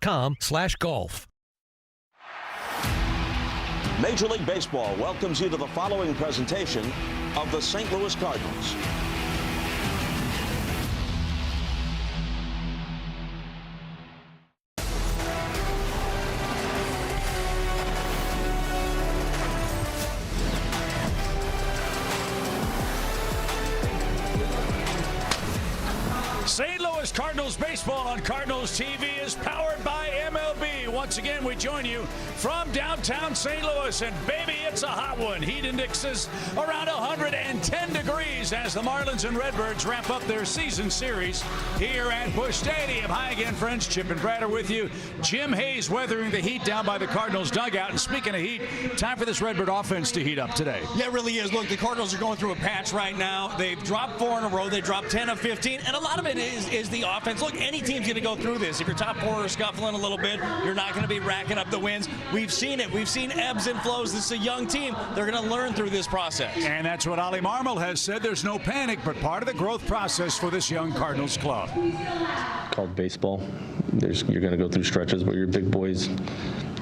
MLB.com/golf. Major League Baseball welcomes you to the following presentation of the St. Louis Cardinals. St. Louis Cardinals baseball on Cardinals TV is powered by MLB. Once again, we join you from downtown St. Louis, and baby, it's a hot one. Heat indexes around 110 degrees as the Marlins and Redbirds wrap up their season series here at Busch Stadium. Hi again, friends. Chip and Brad are with you. Jim Hayes weathering the heat down by the Cardinals dugout. And speaking of heat, time for this Redbird offense to heat up today. Yeah, it really is. Look, the Cardinals are going through a patch right now. They've dropped 4 in a row. They dropped 10 of 15, and a lot of it is the offense. Look, any team's going to go through this. If your top 4 are scuffling a little bit, you're not going to be racking up the wins. We've seen it. We've seen ebbs and flows. This is a young team. They're going to learn through this process. And that's what Ollie Marmol has said. There's no panic, but part of the growth process for this young Cardinals club. Called baseball. You're going to go through stretches where your big boys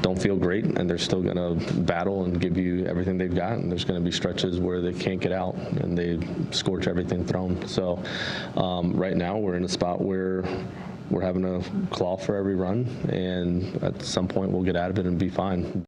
don't feel great, and they're still going to battle and give you everything they've got, and there's going to be stretches where they can't get out and they scorch everything thrown. So right now we're in a spot where we're having to claw for every run, and at some point we'll get out of it and be fine.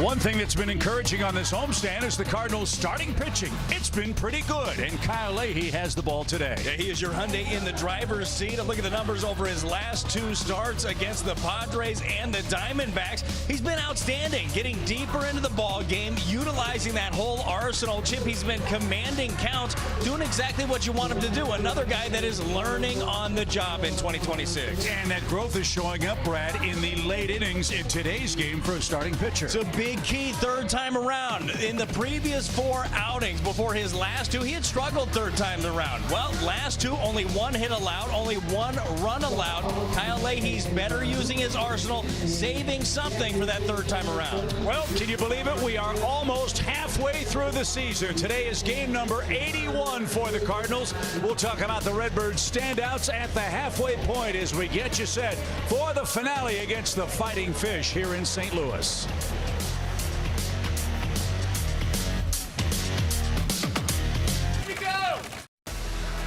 One thing that's been encouraging on this homestand is the Cardinals' starting pitching. It's been pretty good, and Kyle Leahy has the ball today. Yeah, he is your Hyundai in the driver's seat. And look at the numbers over his last 2 starts against the Padres and the Diamondbacks. He's been outstanding, getting deeper into the ball game, utilizing that whole arsenal. Chip, he's been commanding counts, doing exactly what you want him to do. Another guy that is learning on the job in 2026. And that growth is showing up, Brad, in the late innings in today's game for a starting pitcher. It's a big key third time around. In the previous 4 outings before his last 2, he had struggled third time around. Well, last 2, only 1 hit allowed, only 1 run allowed. Kyle Leahy's better using his arsenal, saving something for that third time around. Well, can you believe it? We are almost halfway through the season. Today is game number 81 for the Cardinals. We'll talk about the Redbirds standouts at the halfway point as we get you set for the finale against the Fighting Fish here in St. Louis.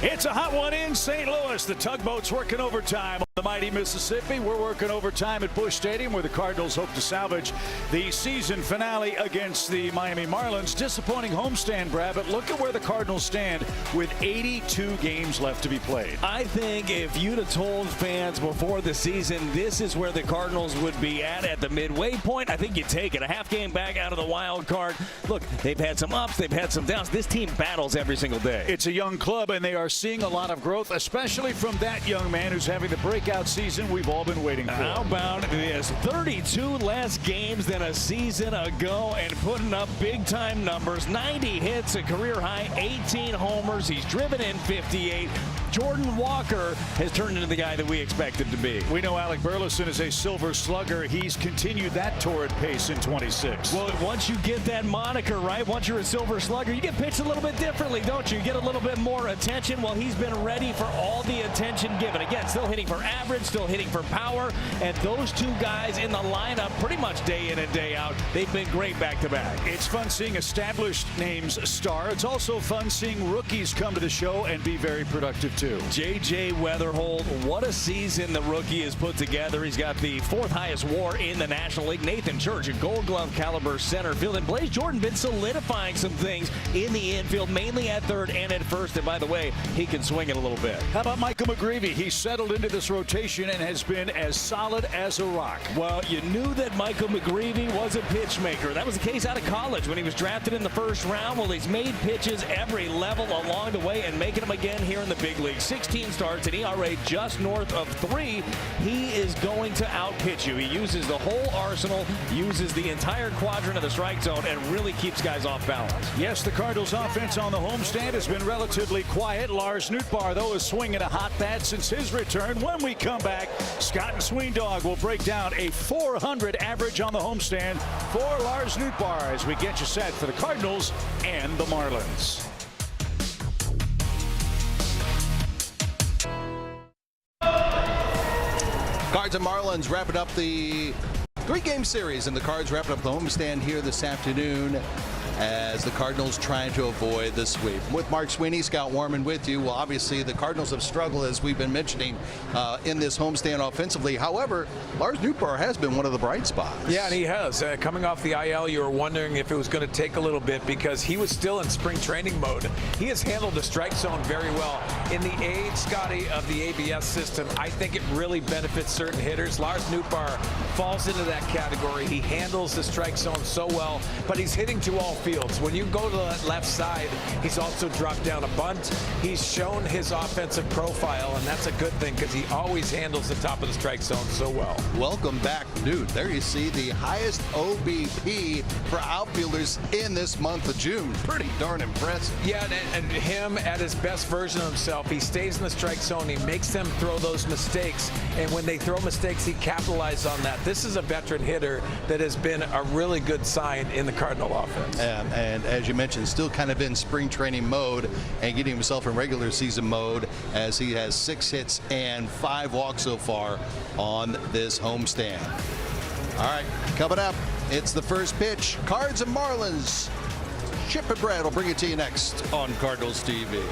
It's a hot one in St. Louis. The tugboat's working overtime on the mighty Mississippi. We're working overtime at Busch Stadium, where the Cardinals hope to salvage the season finale against the Miami Marlins. Disappointing homestand, Brad, but look at where the Cardinals stand with 82 games left to be played. I think if you'd have told fans before the season this is where the Cardinals would be at the midway point, I think you'd take it. A half game back out of the wild card. Look, they've had some ups, they've had some downs. This team battles every single day. It's a young club, and they are seeing a lot of growth, especially from that young man who's having the breakout season we've all been waiting for. How about this? 32 less games than a season ago and putting up big-time numbers. 90 hits, a career high, 18 homers. He's driven in 58. Jordan Walker has turned into the guy that we expected to be. We know Alec Burleson is a silver slugger. He's continued that torrid pace in 26. Well, once you get that moniker, right, once you're a silver slugger, you get pitched a little bit differently, don't you? You get a little bit more attention. Well, he's been ready for all the attention given. Again, still hitting for average, still hitting for power, and those 2 guys in the lineup pretty much day in and day out. They've been great back-to-back. It's fun seeing established names star. It's also fun seeing rookies come to the show and be very productive too. J.J. Weatherholt, what a season the rookie has put together. He's got the 4th highest WAR in the National League. Nathan Church, a Gold Glove caliber center field. And Blaze Jordan been solidifying some things in the infield, mainly at third and at first. And by the way, he can swing it a little bit. How about Michael McGreevy? He's settled into this rotation and has been as solid as a rock. Well, you knew that Michael McGreevy was a pitch maker. That was the case out of college when he was drafted in the 1st round. Well, he's made pitches every level along the way and making them again here in the big league. 16 starts, an ERA just north of 3. He is going to outpitch you. He uses the whole arsenal, uses the entire quadrant of the strike zone, and really keeps guys off balance. Yes, the Cardinals offense on the homestand has been relatively quiet. Lars Nootbaar, though, is swinging a hot bat since his return. When we come back, Scott and Sweendog will break down a 400 average on the homestand for Lars Nootbaar as we get you set for the Cardinals and the Marlins. Cards and Marlins wrapping up the 3-game series, and the Cards wrapping up the homestand here this afternoon as the Cardinals trying to avoid the sweep. With Mark Sweeney, Scott Warman with you. Well, obviously the Cardinals have struggled, as we've been mentioning, in this homestand offensively. However, Lars Nootbaar has been one of the bright spots. Yeah, and he has. Coming off the IL, you were wondering if it was going to take a little bit because he was still in spring training mode. He has handled the strike zone very well. In the age, Scotty, of the ABS system, I think it really benefits certain hitters. Lars Nootbaar falls into that category. He handles the strike zone so well, but he's hitting to all fields. When you go to that left side, he's also dropped down a bunt. He's shown his offensive profile, and that's a good thing because he always handles the top of the strike zone so well. Welcome back, Newt. There you see the highest OBP for outfielders in this month of June. Pretty darn impressive. Yeah, and him at his best version of himself. He stays in the strike zone. He makes them throw those mistakes, and when they throw mistakes, he capitalizes on that. This is a veteran hitter that has been a really good sign in the Cardinal offense. And as you mentioned, still kind of in spring training mode and getting himself in regular season mode, as he has 6 hits and 5 walks so far on this homestand. All right, coming up, it's the first pitch. Cards and Marlins. Chip and Brad will bring it to you next on Cardinals TV.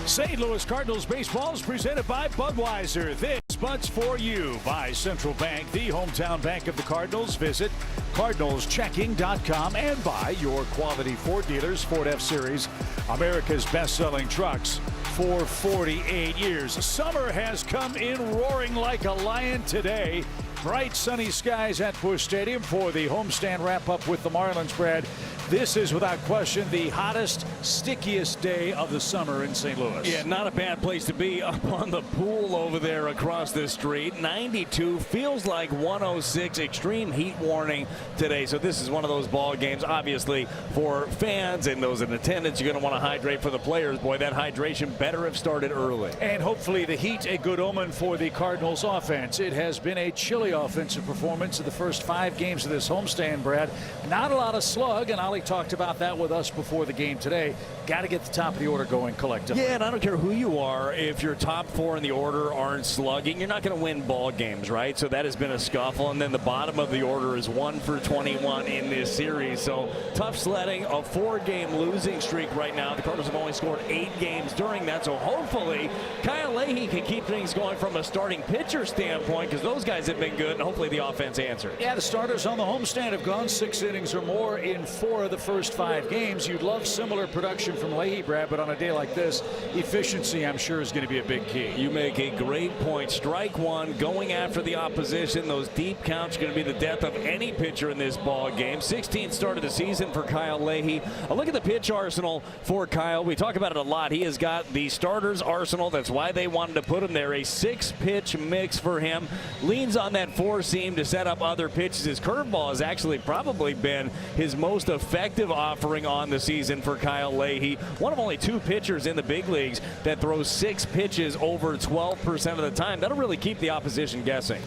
St. Louis Cardinals baseball is presented by Budweiser. This Bud's for you by Central Bank, the hometown bank of the Cardinals. Visit cardinalschecking.com and buy your quality Ford dealers. Ford F-Series, America's best-selling trucks for 48 years. Summer has come in roaring like a lion today. Bright sunny skies at Busch Stadium for the homestand wrap-up with the Marlins, Brad. This is without question the hottest, stickiest day of the summer in St. Louis. Yeah, not a bad place to be up on the pool over there across the street. 92, feels like 106, extreme heat warning today. So this is one of those ball games, obviously, for fans and those in attendance. You're going to want to hydrate for the players. Boy, that hydration better have started early. And hopefully the heat, a good omen for the Cardinals offense. It has been a chilly offensive performance in the first 5 games of this homestand, Brad. Not a lot of slug, and Ollie talked about that with us before the game today. Got to get the top of the order going collectively. Yeah, and I don't care who you are. If your top 4 in the order aren't slugging, you're not going to win ball games, right? So that has been a scuffle. And then the bottom of the order is 1 for 21 in this series. So tough sledding, a 4-game losing streak right now. The Cardinals have only scored 8 games during that. So hopefully Kyle Leahy can keep things going from a starting pitcher standpoint, because those guys have been good, and hopefully the offense answers. Yeah, the starters on the homestand have gone 6 innings or more in 4 of the first 5 games. You'd love similar production from Leahy, Brad, but on a day like this, efficiency, I'm sure, is going to be a big key. You make a great point. Strike one, going after the opposition. Those deep counts are going to be the death of any pitcher in this ball game. 16th start of the season for Kyle Leahy. A look at the pitch arsenal for Kyle. We talk about it a lot. He has got the starters arsenal. That's why they wanted to put him there. A 6-pitch mix for him. Leans on that 4-seam to set up other pitches. His curveball has actually probably been his most effective offering on the season for Kyle Leahy. One of only 2 pitchers in the big leagues that throws 6 pitches over 12% of the time. That'll really keep the opposition guessing.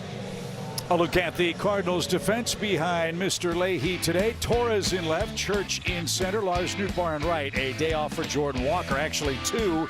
A look at the Cardinals defense behind Mr. Leahy today. Torres in left, Church in center, Lars Nootbaar in right. A day off for Jordan Walker, actually 2.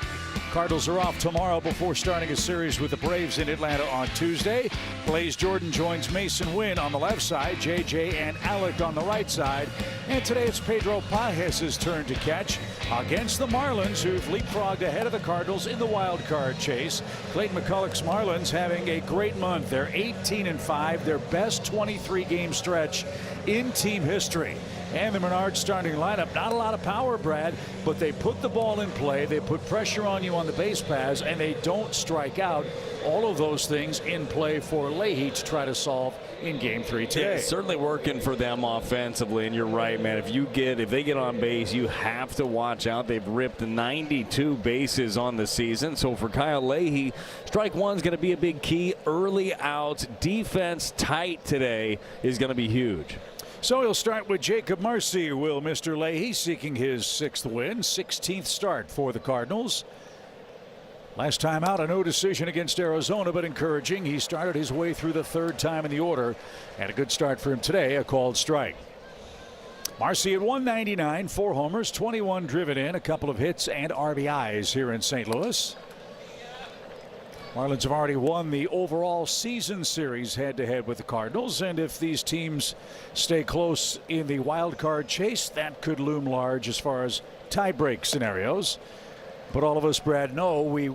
Cardinals are off tomorrow before starting a series with the Braves in Atlanta on Tuesday. Blaze Jordan joins Mason Wynn on the left side, JJ and Alec on the right side. And today it's Pedro Pages' turn to catch against the Marlins, who've leapfrogged ahead of the Cardinals in the wild card chase. Clayton McCulloch's Marlins having a great month. They're 18-5, their best 23-game stretch in team history. And the Menard starting lineup, not a lot of power, Brad, but they put the ball in play, they put pressure on you on the base paths, and they don't strike out. All of those things in play for Leahy to try to solve in Game 3 today. Yeah, it's certainly working for them offensively, and you're right, man. If they get on base, you have to watch out. They've ripped 92 bases on the season. So for Kyle Leahy, strike one's going to be a big key. Early out, defense tight today is going to be huge. So he'll start with Jacob Marcy. Will Mr. Leahy, seeking his 6th win, 16th start for the Cardinals. Last time out, a no decision against Arizona, but encouraging. He started his way through the 3rd time in the order, and a good start for him today, a called strike. Marcy at 199, 4 homers, 21 driven in, a couple of hits and RBIs here in St. Louis. Marlins have already won the overall season series head-to-head with the Cardinals, and if these teams stay close in the wild card chase, that could loom large as far as tie-break scenarios. But all of us, Brad, know we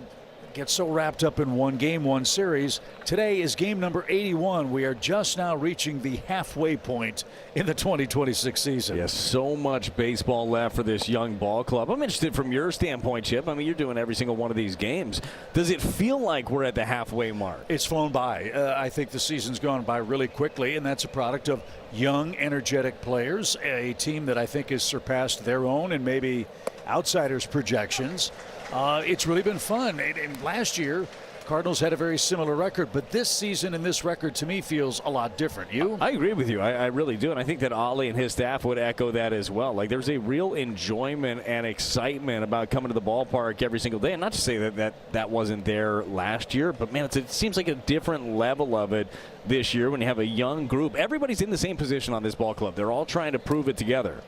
get so wrapped up in one game, one series. Today is game number 81. We are just now reaching the halfway point in the 2026 season. Yes, so much baseball left for this young ball club. I'm interested from your standpoint, Chip. I mean, you're doing every single one of these games. Does it feel like we're at the halfway mark? It's flown by. I think the season's gone by really quickly, and that's a product of young, energetic players, a team that I think has surpassed their own and maybe outsiders' projections. It's really been fun. And last year, Cardinals had a very similar record, but this season and this record to me feels a lot different. You? I agree with you. I really do. And I think that Ollie and his staff would echo that as well. Like, there's a real enjoyment and excitement about coming to the ballpark every single day. And not to say that wasn't there last year, but man, it seems like a different level of it this year when you have a young group. Everybody's in the same position on this ball club. They're all trying to prove it together.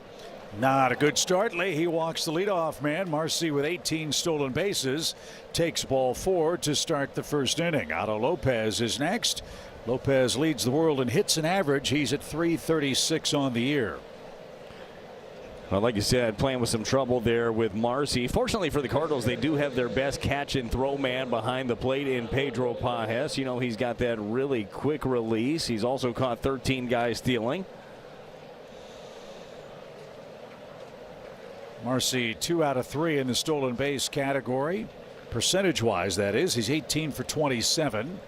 Not a good start. Leahy walks the leadoff man. Marcy with 18 stolen bases takes ball 4 to start the first inning. Otto Lopez is next. Lopez leads the world in hits and average. He's at .336 on the year. Well, like you said, playing with some trouble there with Marcy. Fortunately for the Cardinals, they do have their best catch and throw man behind the plate in Pedro Pajes. You know, he's got that really quick release. He's also caught 13 guys stealing. Marcy 2 out of 3 in the stolen base category. Percentage-wise, that is. He's 18 for 27.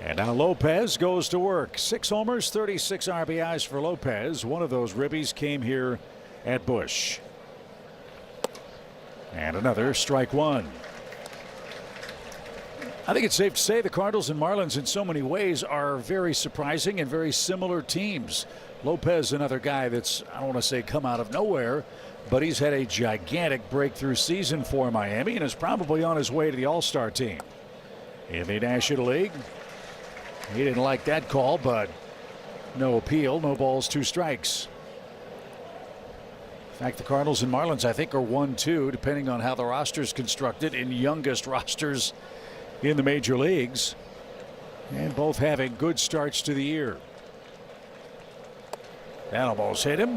And now Lopez goes to work. 6 homers, 36 RBIs for Lopez. One of those ribbies came here at Busch. And another strike 1. I think it's safe to say the Cardinals and Marlins in so many ways are very surprising and very similar teams. Lopez, another guy that's, I don't want to say come out of nowhere, but he's had a gigantic breakthrough season for Miami and is probably on his way to the All-Star team. In the National League, he didn't like that call, but no appeal, no balls, 2 strikes. In fact, the Cardinals and Marlins, I think, are 1-2, depending on how the roster's constructed, in youngest rosters in the major leagues, and both having good starts to the year. That almost hit him.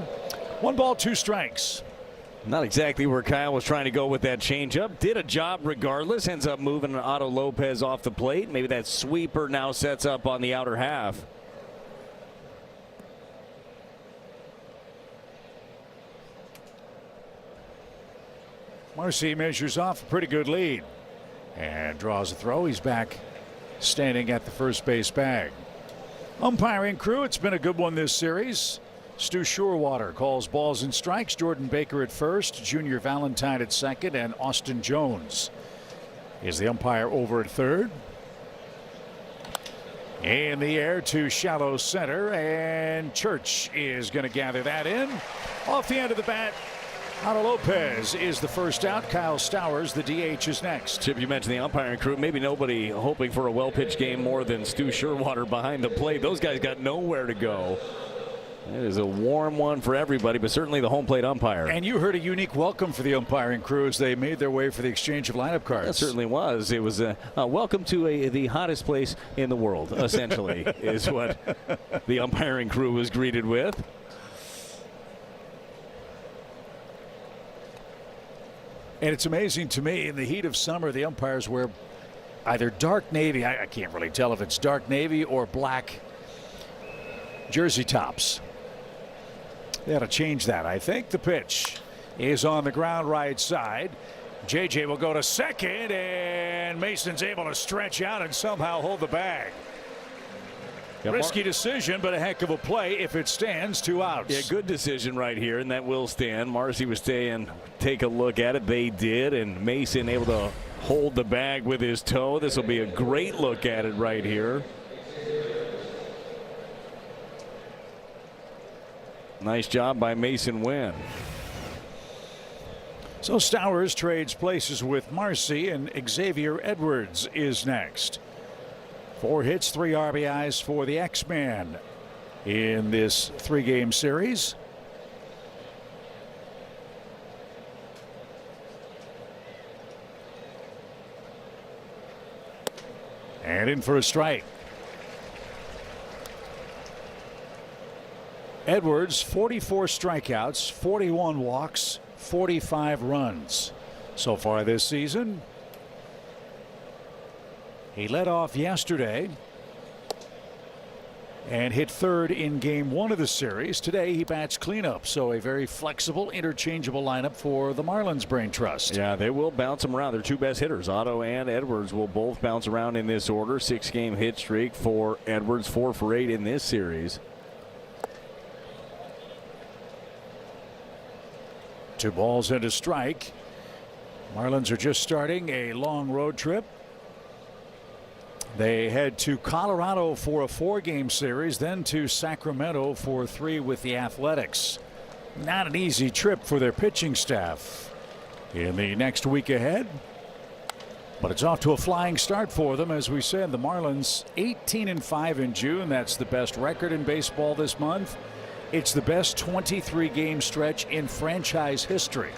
1 ball, 2 strikes. Not exactly where Kyle was trying to go with that changeup. Did a job regardless. Ends up moving Otto Lopez off the plate. Maybe that sweeper now sets up on the outer half. Marcy measures off a pretty good lead and draws a throw. He's back standing at the first base bag. Umpiring crew, it's been a good one this series. Stu Shorewater calls balls and strikes. Jordan Baker at first, Junior Valentine at second, and Austin Jones is the umpire over at third. In the air to shallow center, and Church is going to gather that in. Off the end of the bat, Otto Lopez is the first out. Kyle Stowers, the DH, is next. Chip, you mentioned the umpiring crew. Maybe nobody hoping for a well-pitched game more than Stu Shorewater behind the plate. Those guys got nowhere to go. It is a warm one for everybody, but certainly the home plate umpire. And you heard a unique welcome for the umpiring crew as they made their way for the exchange of lineup cards. It certainly was. It was a welcome to the hottest place in the world, essentially, is what the umpiring crew was greeted with. And it's amazing to me, in the heat of summer, the umpires wear either dark navy, I can't really tell if it's dark navy or black jersey tops. They ought to change that, I think. The pitch is on the ground right side. JJ will go to second, and Mason's able to stretch out and somehow hold the bag. Risky decision, but a heck of a play if it stands. 2 outs. Yeah, good decision right here, and that will stand. Marcy was staying, take a look at it. They did, and Mason able to hold the bag with his toe. This will be a great look at it right here. Nice job by Mason Wynn. So Stowers trades places with Marcy, and Xavier Edwards is next. 4 hits, 3 RBIs for the X-Man in this 3-game series. And in for a strike. Edwards, 44 strikeouts, 41 walks, 45 runs so far this season. He led off yesterday and hit third in game 1 of the series. Today he bats cleanup, so a very flexible, interchangeable lineup for the Marlins Brain Trust. Yeah, they will bounce them around. Their two best hitters, Otto and Edwards, will both bounce around in this order. 6-game hit streak for Edwards, 4 for 8 in this series. 2 balls and a strike. Marlins are just starting a long road trip. They head to Colorado for a 4-game series, then to Sacramento for 3 with the Athletics. Not an easy trip for their pitching staff in the next week ahead. But it's off to a flying start for them. As we said, the Marlins 18-5 in June. That's the best record in baseball this month. It's the best 23-game stretch in franchise history.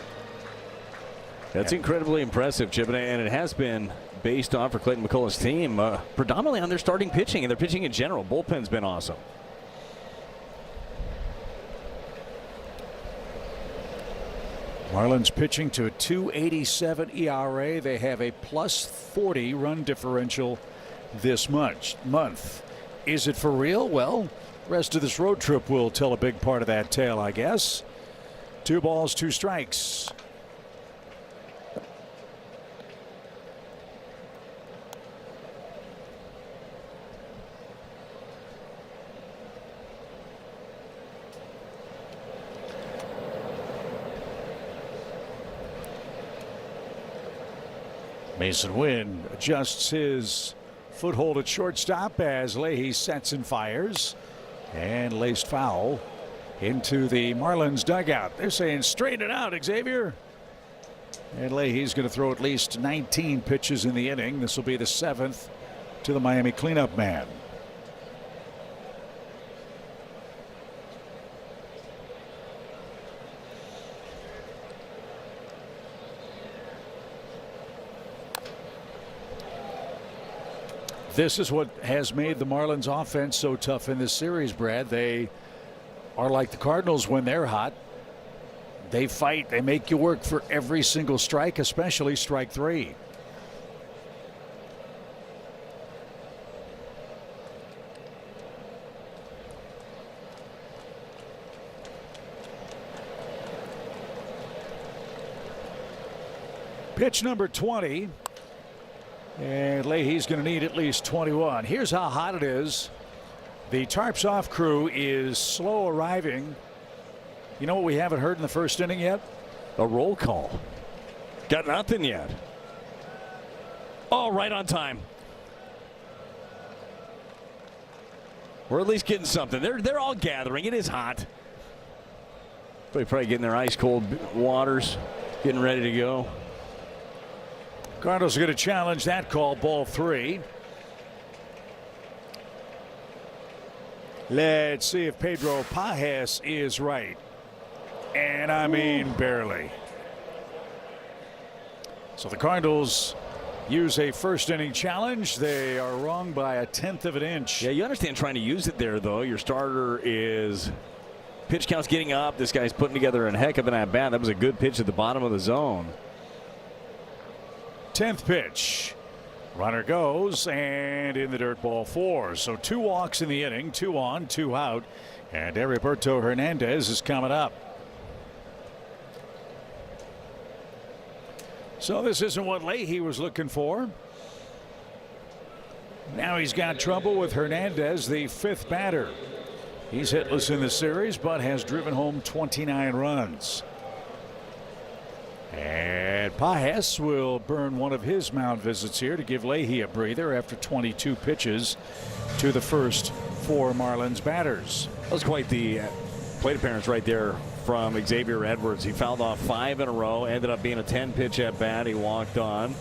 That's incredibly impressive, Chip, and it has been based on, for Clayton McCullough's team, predominantly on their starting pitching and their pitching in general. Bullpen's been awesome. Marlins pitching to a .287 ERA. They have a +40 run differential this month. Is it for real? Well, rest of this road trip will tell a big part of that tale, I guess. 2 balls, 2 strikes. Mason Wynn adjusts his foothold at shortstop as Leahy sets and fires, and laced foul into the Marlins dugout. They're saying straighten it out, Xavier. And Leahy's going to throw at least 19 pitches in the inning. This will be the 7th to the Miami cleanup man. This is what has made the Marlins offense so tough in this series, Brad. They are like the Cardinals when they're hot. They fight. They make you work for every single strike, especially strike 3. Pitch number 20. And Leahy's going to need at least 21. Here's how hot it is. The Tarps Off crew is slow arriving. You know what we haven't heard in the first inning yet? A roll call. Got nothing yet. Oh, right on time. We're at least getting something. They're all gathering. It is hot. They're probably getting their ice cold waters, getting ready to go. Cardinals are going to challenge that call, ball 3. Let's see if Pedro Pajes is right. And I mean barely. So the Cardinals use a first inning challenge. They are wrong by 1/10 of an inch. Yeah, you understand trying to use it there, though. Your starter is pitch count's getting up. This guy's putting together a heck of an at bat. That was a good pitch at the bottom of the zone. 10th pitch. Runner goes, and in the dirt, ball 4. So 2 walks in the inning, 2 on, 2 out, and Heriberto Hernandez is coming up. So this isn't what Leahy was looking for. Now he's got trouble with Hernandez, the 5th batter. He's hitless in the series, but has driven home 29 runs. And Pajes will burn one of his mound visits here to give Leahy a breather after 22 pitches to the first 4 Marlins batters. That was quite the plate appearance right there from Xavier Edwards. He fouled off 5 in a row, ended up being a 10-pitch at bat. He walked on.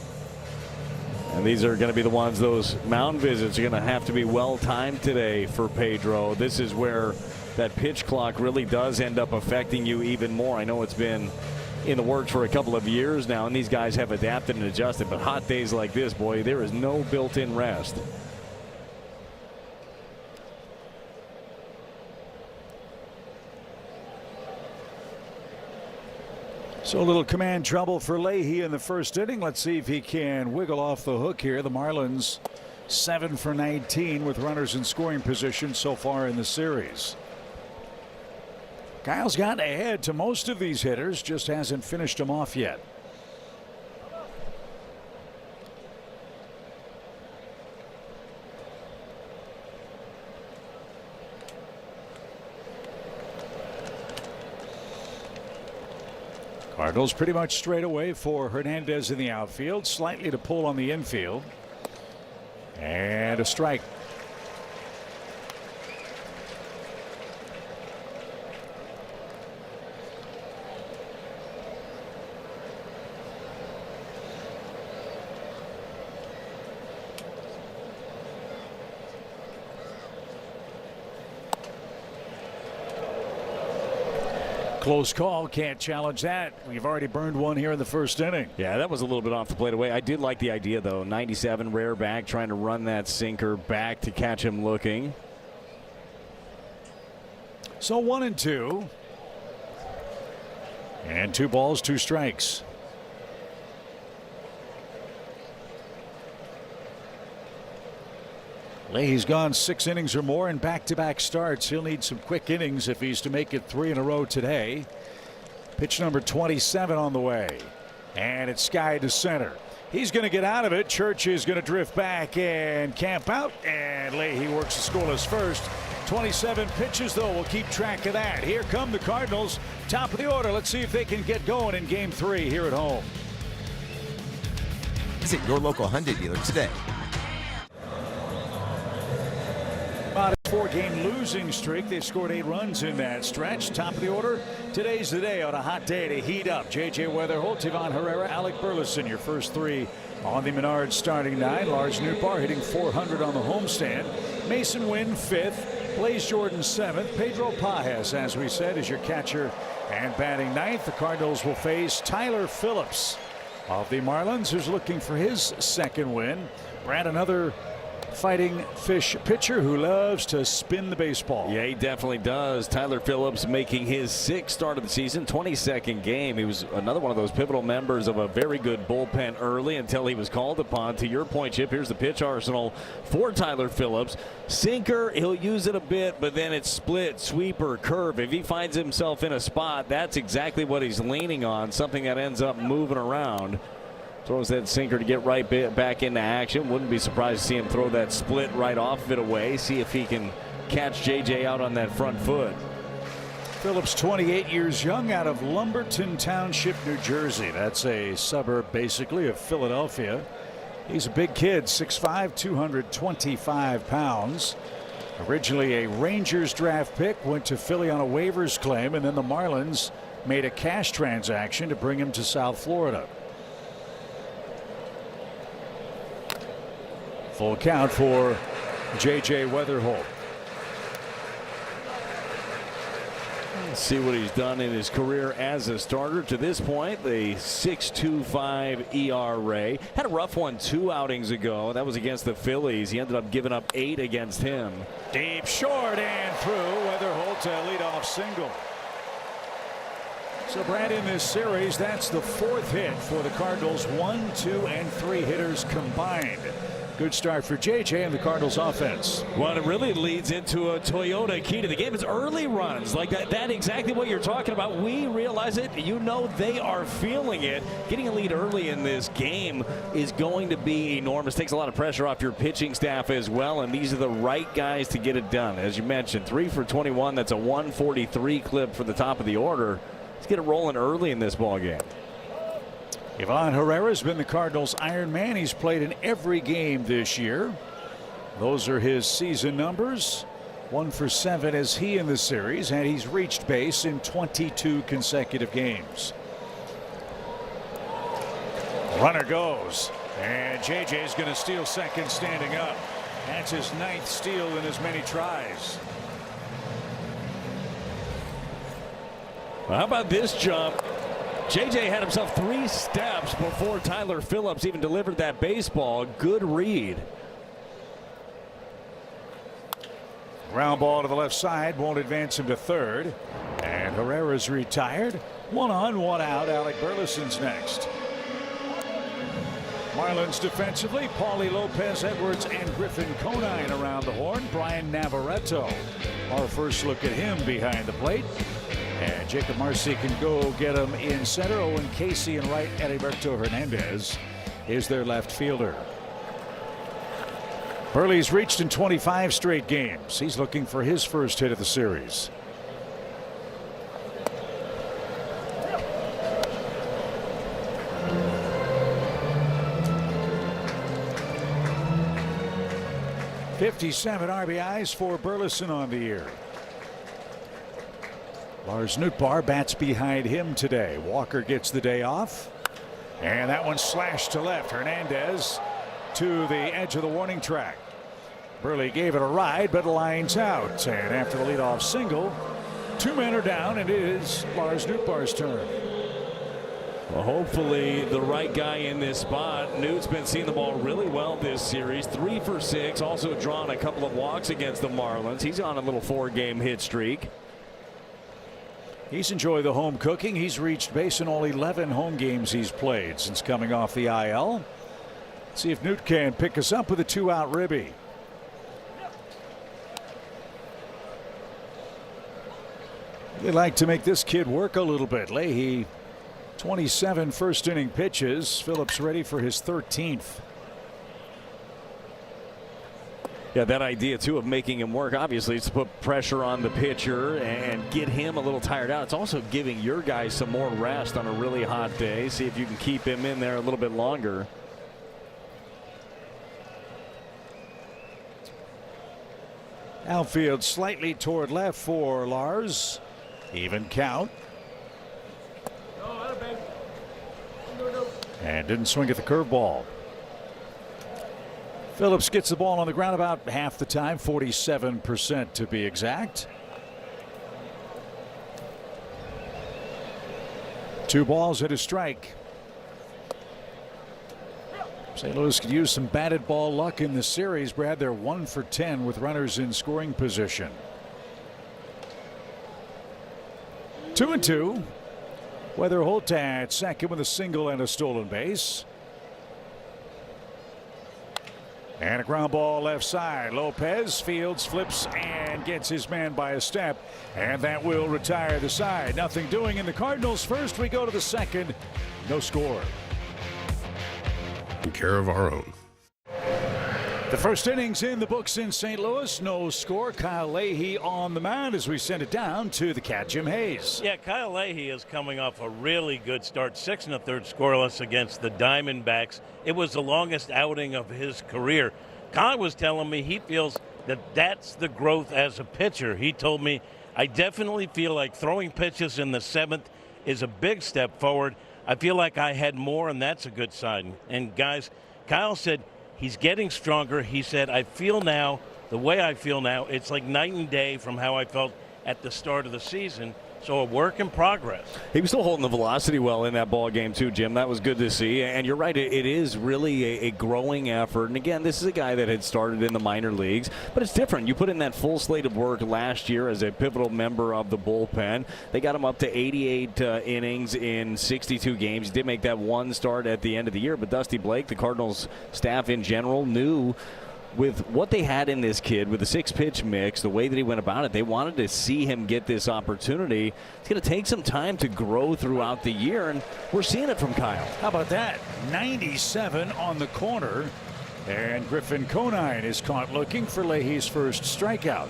And these are going to be the ones, those mound visits are going to have to be well timed today for Pedro. This is where that pitch clock really does end up affecting you even more. I know it's been in the works for a couple of years now, and these guys have adapted and adjusted. But hot days like this, boy, there is no built-in rest. So a little command trouble for Leahy in the first inning. Let's see if he can wiggle off the hook here. The Marlins 7 for 19 with runners in scoring position so far in the series. Kyle's gotten ahead to most of these hitters, just hasn't finished them off yet. Cardinals pretty much straight away for Hernandez in the outfield, slightly to pull on the infield. And a strike. Close call, can't challenge that. We've already burned one here in the first inning. Yeah, that was a little bit off the plate away. I did like the idea, though. 97 rare back, trying to run that sinker back to catch him looking. So 1-2. And 2 balls, 2 strikes. Leahy's gone 6 innings or more in back-to-back starts. He'll need some quick innings if he's to make it 3 in a row today. Pitch number 27 on the way. And it's sky to center. He's going to get out of it. Church is going to drift back and camp out. And Leahy works the scoreless first. 27 pitches, though. We'll keep track of that. Here come the Cardinals. Top of the order. Let's see if they can get going in Game 3 here at home. Visit your local Hyundai dealer today. About a 4-game losing streak. They've scored 8 runs in that stretch. Top of the order. Today's the day on a hot day to heat up. J.J. Weatherholt, Ivan Herrera, Alec Burleson, your first 3 on the Menard starting 9. Lars Nootbaar hitting .400 on the homestand. Mason Wynn 5th. Blaze Jordan 7th. Pedro Pajes, as we said, is your catcher and batting 9th. The Cardinals will face Tyler Phillips of the Marlins, who's looking for his 2nd win. Brad, another fighting fish pitcher who loves to spin the baseball. Yeah, he definitely does. Tyler Phillips making his 6th start of the season, 22nd game. He was another one of those pivotal members of a very good bullpen early until he was called upon. To your point, Chip, here's the pitch arsenal for Tyler Phillips. Sinker, he'll use it a bit, but then it's split, sweeper, curve. If he finds himself in a spot, that's exactly what he's leaning on, something that ends up moving around. Throws that sinker to get right back into action. Wouldn't be surprised to see him throw that split right off of it away. See if he can catch JJ out on that front foot. Phillips, 28 years young, out of Lumberton Township, New Jersey. That's a suburb basically of Philadelphia. He's a big kid, 6'5", 225 pounds. Originally a Rangers draft pick, went to Philly on a waivers claim, and then the Marlins made a cash transaction to bring him to South Florida. Full count for J.J. Weatherholt. Let's see what he's done in his career as a starter to this point. The 6.25 ERA. Had a rough one 2 outings ago. That was against the Phillies. He ended up giving up 8 against him. Deep short and through. Weatherholt a leadoff single. So Brad, in this series, that's the 4th hit for the Cardinals. 1, 2, and 3 hitters combined. Good start for JJ and the Cardinals offense. Well, it really leads into a Toyota key to the game. It's early runs like that exactly what you're talking about. We realize it. You know they are feeling it. Getting a lead early in this game is going to be enormous. Takes a lot of pressure off your pitching staff as well, and these are the right guys to get it done. As you mentioned, 3 for 21. That's a 143 clip for the top of the order. Let's get it rolling early in this ball game. Ivan Herrera has been the Cardinals' Iron Man. He's played in every game this year. Those are his season numbers. 1 for 7 as he in the series, and he's reached base in 22 consecutive games. Runner goes, and JJ is going to steal second standing up. That's his 9th steal in as many tries. Well, how about this jump? JJ had himself 3 steps before Tyler Phillips even delivered that baseball. Good read. Ground ball to the left side, won't advance him to third. And Herrera's retired. 1 on, 1 out. Alec Burleson's next. Marlins defensively, Paulie Lopez, Edwards, and Griffin Conine around the horn. Brian Navarreto, our first look at him behind the plate. And Jacob Marcy can go get him in center. Owen Casey and right, Heriberto Hernandez is their left fielder. Burley's reached in 25 straight games. He's looking for his first hit of the series. '57 RBIs for Burleson on the year. Lars Nootbaar bats behind him today. Walker gets the day off. And that one slashed to left. Hernandez to the edge of the warning track. Burley gave it a ride, but lines out. And after the leadoff single, 2 men are down, and it is Lars Nootbaar's turn. Well, hopefully the right guy in this spot. Newt's been seeing the ball really well this series. 3 for 6, also drawn a couple of walks against the Marlins. He's on a little 4-game hit streak. He's enjoyed the home cooking. He's reached base in all 11 home games he's played since coming off the IL. Let's see if Newt can pick us up with a 2-out ribby. They like to make this kid work a little bit. Leahy, 27 first inning pitches. Phillips ready for his 13th. Yeah, that idea too of making him work, obviously, is to put pressure on the pitcher and get him a little tired out. It's also giving your guys some more rest on a really hot day. See if you can keep him in there a little bit longer. Outfield slightly toward left for Lars. Even count. And didn't swing at the curveball. Phillips gets the ball on the ground about half the time, 47% to be exact. 2 balls and a strike. St. Louis could use some batted ball luck in the series. Brad, they're 1 for 10 with runners in scoring position. 2-2. Weather Holt at second with a single and a stolen base. And a ground ball left side. Lopez fields, flips, and gets his man by a step. And that will retire the side. Nothing doing in the Cardinals first. We go to the second. No score. Take care of our own. The first inning's in the books in St. Louis. No score. Kyle Leahy on the mound as we send it down to the cat, Jim Hayes. Yeah, Kyle Leahy is coming off a really good start. 6 1/3 scoreless against the Diamondbacks. It was the longest outing of his career. Kyle was telling me he feels that that's the growth as a pitcher. He told me, I definitely feel like throwing pitches in the 7th is a big step forward. I feel like I had more, and that's a good sign. And guys, Kyle said, he's getting stronger. He said, I feel now, the way I feel now, it's like night and day from how I felt at the start of the season. So a work in progress. He was still holding the velocity well in that ball game too, Jim. That was good to see. And you're right, it is really a growing effort. And again, this is a guy that had started in the minor leagues, but it's different. You put in that full slate of work last year as a pivotal member of the bullpen. They got him up to 88 innings in 62 games. He did make that one start at the end of the year, but Dusty Blake, the Cardinals staff in general, knew with what they had in this kid, with the 6-pitch mix, the way that he went about it, they wanted to see him get this opportunity. It's going to take some time to grow throughout the year, and we're seeing it from Kyle. How about that? 97 on the corner, and Griffin Conine is caught looking for Leahy's first strikeout.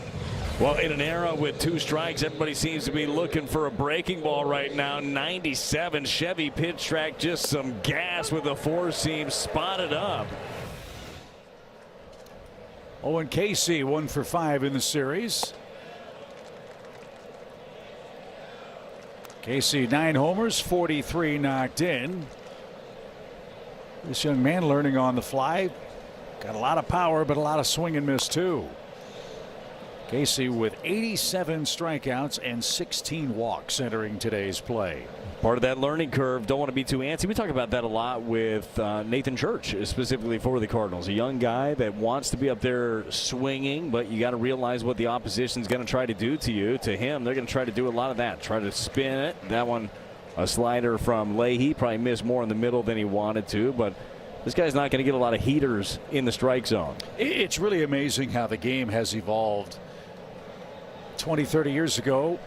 Well, in an era with 2 strikes, everybody seems to be looking for a breaking ball right now. 97 Chevy pitch track, just some gas with a 4-seam spotted up. Owen Casey 1 for 5 in the series. Casey 9 homers, 43 knocked in. This young man learning on the fly. Got a lot of power, but a lot of swing and miss too. Casey with 87 strikeouts and 16 walks entering today's play. Part of that learning curve. Don't want to be too antsy. We talk about that a lot with Nathan Church, specifically for the Cardinals. A young guy that wants to be up there swinging, but you got to realize what the opposition's going to try to do to you. To him, they're going to try to do a lot of that. Try to spin it. That one, a slider from Leahy. Probably missed more in the middle than he wanted to, but this guy's not going to get a lot of heaters in the strike zone. It's really amazing how the game has evolved. 20, 30 years ago,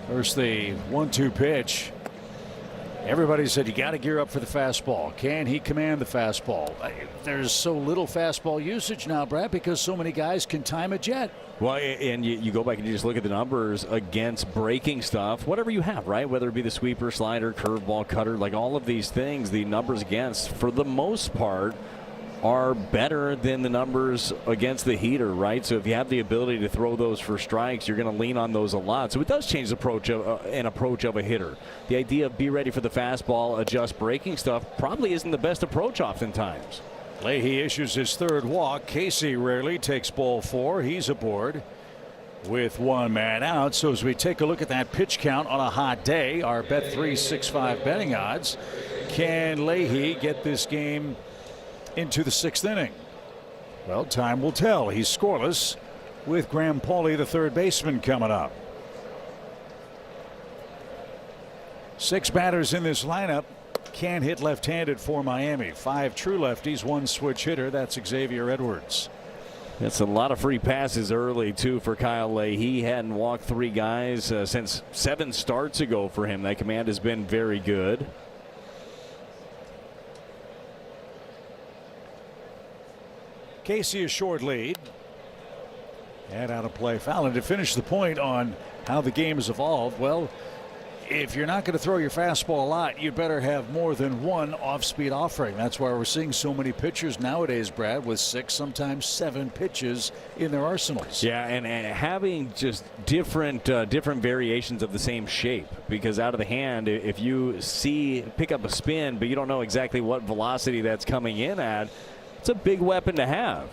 there's the 1-2 pitch. Everybody said you got to gear up for the fastball. Can he command the fastball? There's so little fastball usage now, Brad, because so many guys can time a jet. Well, and you go back and you just look at the numbers against breaking stuff, whatever you have, right? Whether it be the sweeper, slider, curveball, cutter, like all of these things, the numbers against, for the most part, are better than the numbers against the heater, right? So if you have the ability to throw those for strikes, you're going to lean on those a lot. So it does change the approach of a hitter. The idea of be ready for the fastball, adjust breaking stuff probably isn't the best approach oftentimes. Leahy issues his third walk. Casey rarely takes ball 4. He's aboard with one man out. So as we take a look at that pitch count on a hot day, our Bet365 betting odds, can Leahy get this game into the 6th inning? Well, time will tell. He's scoreless with Graham Pauley, the third baseman, coming up. 6 batters in this lineup can hit left-handed for Miami. 5 true lefties, 1 switch hitter. That's Xavier Edwards. That's a lot of free passes early, too, for Kyle Leahy. He hadn't walked 3 guys since 7 starts ago for him. That command has been very good. Casey a short lead. And out of play. Fallon to finish the point on how the game has evolved. Well, if you're not going to throw your fastball a lot, you better have more than one off-speed offering. That's why we're seeing so many pitchers nowadays, Brad, with 6, sometimes 7 pitches in their arsenals. Yeah, and having just different variations of the same shape, because out of the hand, if you pick up a spin, but you don't know exactly what velocity that's coming in at, it's a big weapon to have.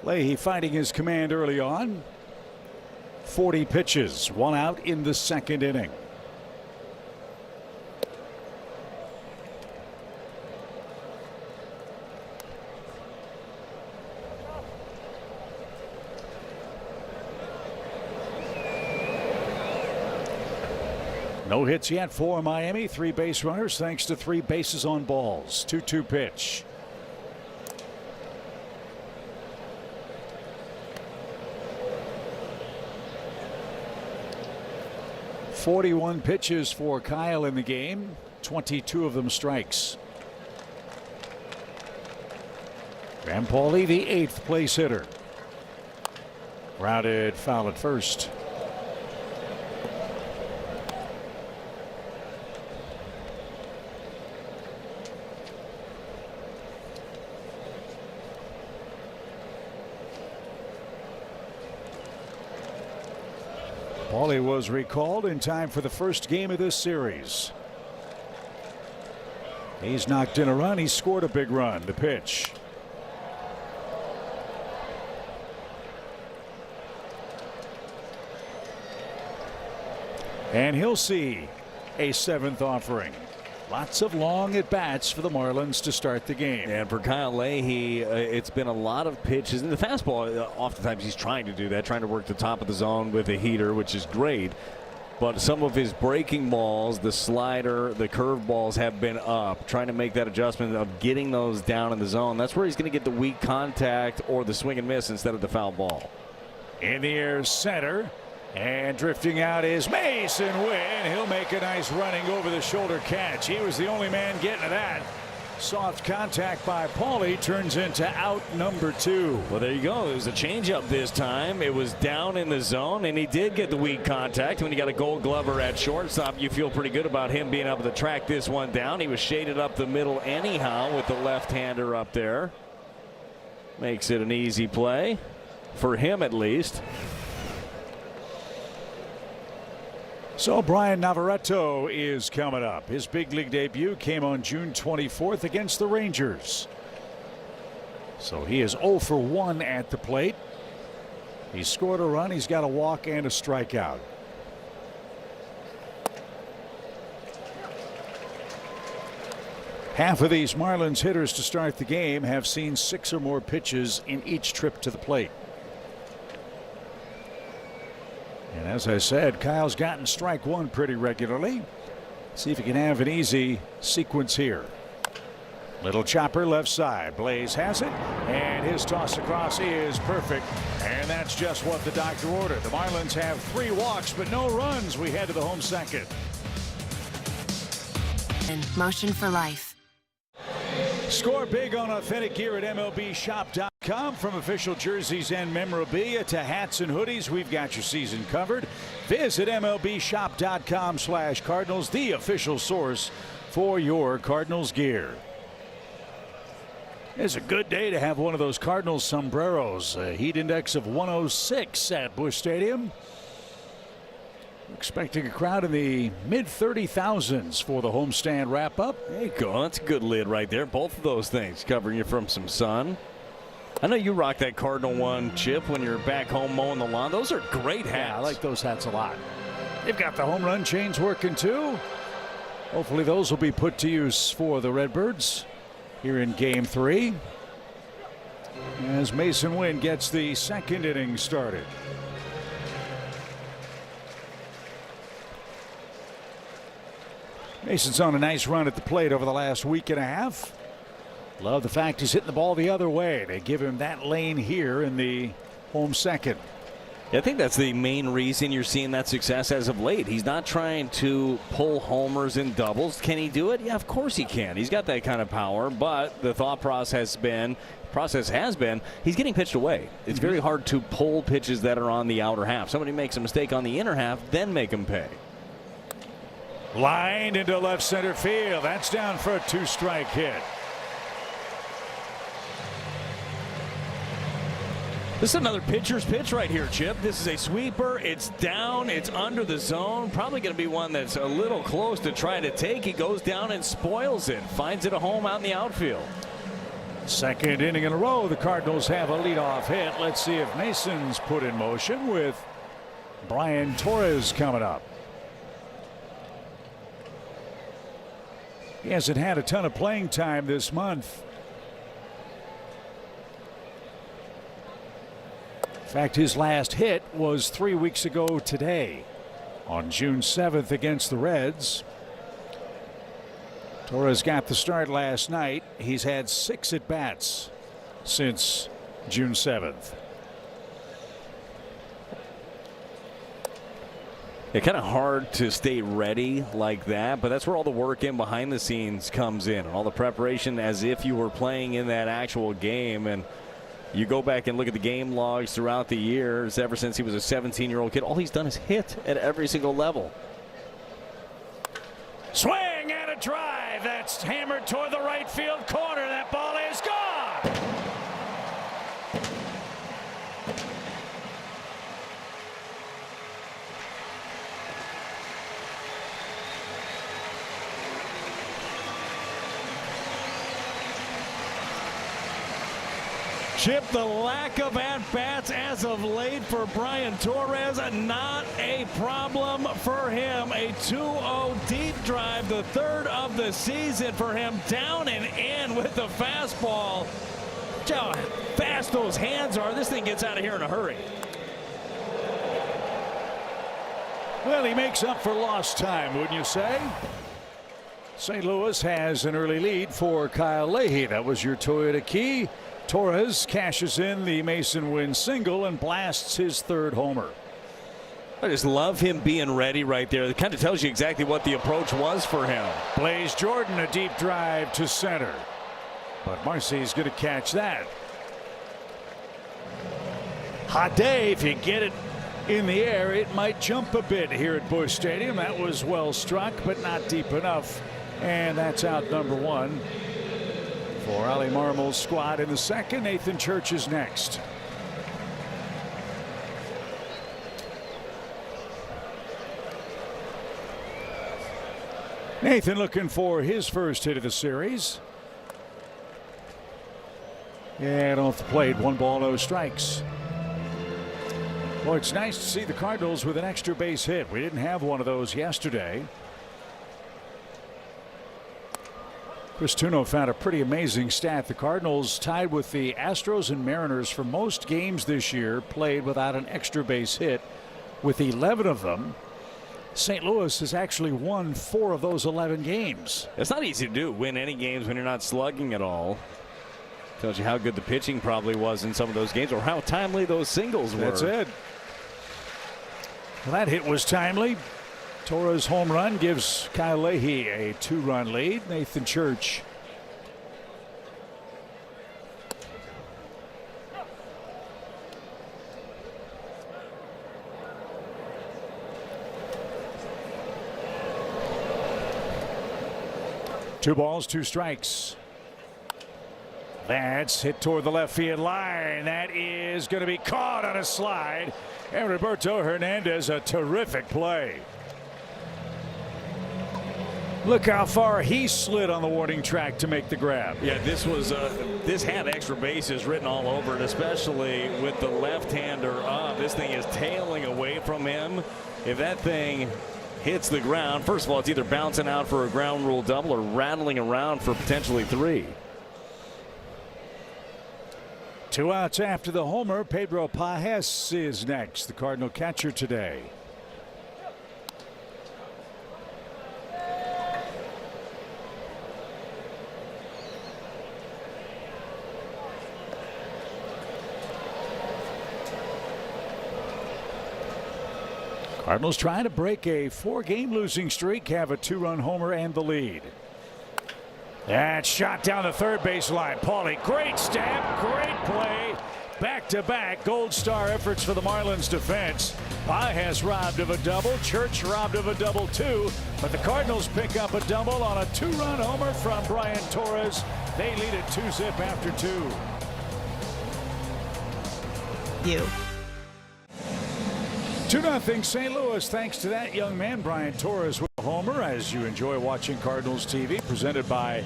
Leahy finding his command early on. 40 pitches, 1 out in the 2nd inning. No hits yet for Miami. 3 base runners thanks to 3 bases on balls. 2-2 pitch. .41 pitches for Kyle in the game. 22 of them strikes. Graham Pauley, the 8th place hitter. Grounded foul at first. Pauley was recalled in time for the first game of this series. He's knocked in a run. He scored a big run. The pitch. And he'll see a 7th offering. Lots of long at bats for the Marlins to start the game. And for Kyle Leahy, it's been a lot of pitches. And the fastball, oftentimes he's trying to do that, trying to work the top of the zone with a heater, which is great. But some of his breaking balls, the slider, the curve balls have been up, trying to make that adjustment of getting those down in the zone. That's where he's going to get the weak contact or the swing and miss instead of the foul ball. In the air center. And drifting out is Mason Wynn. He'll make a nice running over the shoulder catch. He was the only man getting to that. Soft contact by Pauley turns into out number 2. Well, there you go. It was a changeup this time. It was down in the zone, and he did get the weak contact. When you got a Gold Glover at shortstop, you feel pretty good about him being able to track this one down. He was shaded up the middle anyhow with the left-hander up there. Makes it an easy play for him at least. So Brian Navarreto is coming up. His big league debut came on June 24th against the Rangers. So he is 0 for 1 at the plate. He scored a run. He's got a walk and a strikeout. Half of these Marlins hitters to start the game have seen 6 or more pitches in each trip to the plate. And as I said, Kyle's gotten strike one pretty regularly. See if he can have an easy sequence here. Little chopper left side. Blaze has it, and his toss across is perfect. And that's just what the doctor ordered. The Marlins have 3 walks, but no runs. We head to the home second. Motion for life. Score big on authentic gear at MLBshop.com. From official jerseys and memorabilia to hats and hoodies, we've got your season covered. Visit MLBshop.com/Cardinals, the official source for your Cardinals gear. It's a good day to have one of those Cardinals sombreros. A heat index of 106 at Busch Stadium. Expecting a crowd in the mid-30,000s for the homestand wrap-up. There you go. That's a good lid right there. Both of those things covering you from some sun. I know you rock that Cardinal one, Chip, when you're back home mowing the lawn. Those are great hats. Yeah, I like those hats a lot. They've got the home run chains working too. Hopefully those will be put to use for the Redbirds here in Game 3. As Mason Wynn gets the second inning started. Mason's on a nice run at the plate over the last week and a half. Love the fact he's hitting the ball the other way. They give him that lane here in the home second. I think that's the main reason you're seeing that success as of late. He's not trying to pull homers and doubles. Can he do it? Yeah, of course he can. He's got that kind of power, but the thought process has been he's getting pitched away. It's very hard to pull pitches that are on the outer half. Somebody makes a mistake on the inner half, then make him pay. Lined into left center field. That's down for a 2-strike hit. This is another pitcher's pitch right here, Chip. This is a sweeper. It's down. It's under the zone. Probably going to be one that's a little close to try to take. He goes down and spoils it. Finds it a home out in the outfield. Second inning in a row, the Cardinals have a leadoff hit. Let's see if Mason's put in motion with Brian Torres coming up. He hasn't had a ton of playing time this month. In fact, his last hit was 3 weeks ago today on June 7th against the Reds. Torres got the start last night. He's had 6 at-bats since June 7th. It's kind of hard to stay ready like that, but that's where all the work in behind the scenes comes in, and all the preparation as if you were playing in that actual game. And you go back and look at the game logs throughout the years, ever since he was a 17-year-old kid, all he's done is hit at every single level. Swing and a drive. That's hammered toward the right field corner. That ball is gone. Chip, the lack of at-bats as of late for Brian Torres, not a problem for him. A 2-0 deep drive, the third of the season for him, down and in with the fastball. Watch how fast those hands are. This thing gets out of here in a hurry. Well, he makes up for lost time, wouldn't you say? St. Louis has an early lead for Kyle Leahy. That was your Toyota key. Torres cashes in the Mason Wynn single and blasts his third homer. I just love him being ready right there. It kind of tells you exactly what the approach was for him. Blaze Jordan, a deep drive to center. But Marcy's going to catch that. Hot day. If you get it in the air, it might jump a bit here at Busch Stadium. That was well struck, but not deep enough. And that's out number 1. For Ali Marmol's squad in the second. Nathan Church is next. Nathan looking for his first hit of the series. And off the plate, 1 ball, no strikes. Well, it's nice to see the Cardinals with an extra base hit. We didn't have one of those yesterday. Chris Tuno found a pretty amazing stat. The Cardinals tied with the Astros and Mariners for most games this year played without an extra base hit. With 11 of them, St. Louis has actually won 4 of those 11 games. It's not easy to do, win any games when you're not slugging at all. Tells you how good the pitching probably was in some of those games, or how timely those singles were. That's it. Well, that hit was timely. Torres' home run gives Kyle Leahy a 2-run lead. Nathan Church. Two balls, 2 strikes. That's hit toward the left field line. That is going to be caught on a slide. And Roberto Hernandez, a terrific play. Look how far he slid on the warning track to make the grab. Yeah, this had extra bases written all over it, especially with the left-hander up. This thing is tailing away from him. If that thing hits the ground, first of all, it's either bouncing out for a ground rule double or rattling around for potentially 3. 2 outs after the homer. Pedro Pajes is next, the Cardinal catcher today. Cardinals trying to break a 4-game losing streak, have a 2-run homer and the lead. That shot down the third base line. Paulie, great stab, great play. Back-to-back Gold Star efforts for the Marlins defense. Pajes robbed of a double. Church robbed of a double too. But the Cardinals pick up a double on a 2-run homer from Brian Torres. They lead it 2-zip after 2. You. 2-0 St. Louis, thanks to that young man, Brian Torres, with a homer. As you enjoy watching Cardinals TV, presented by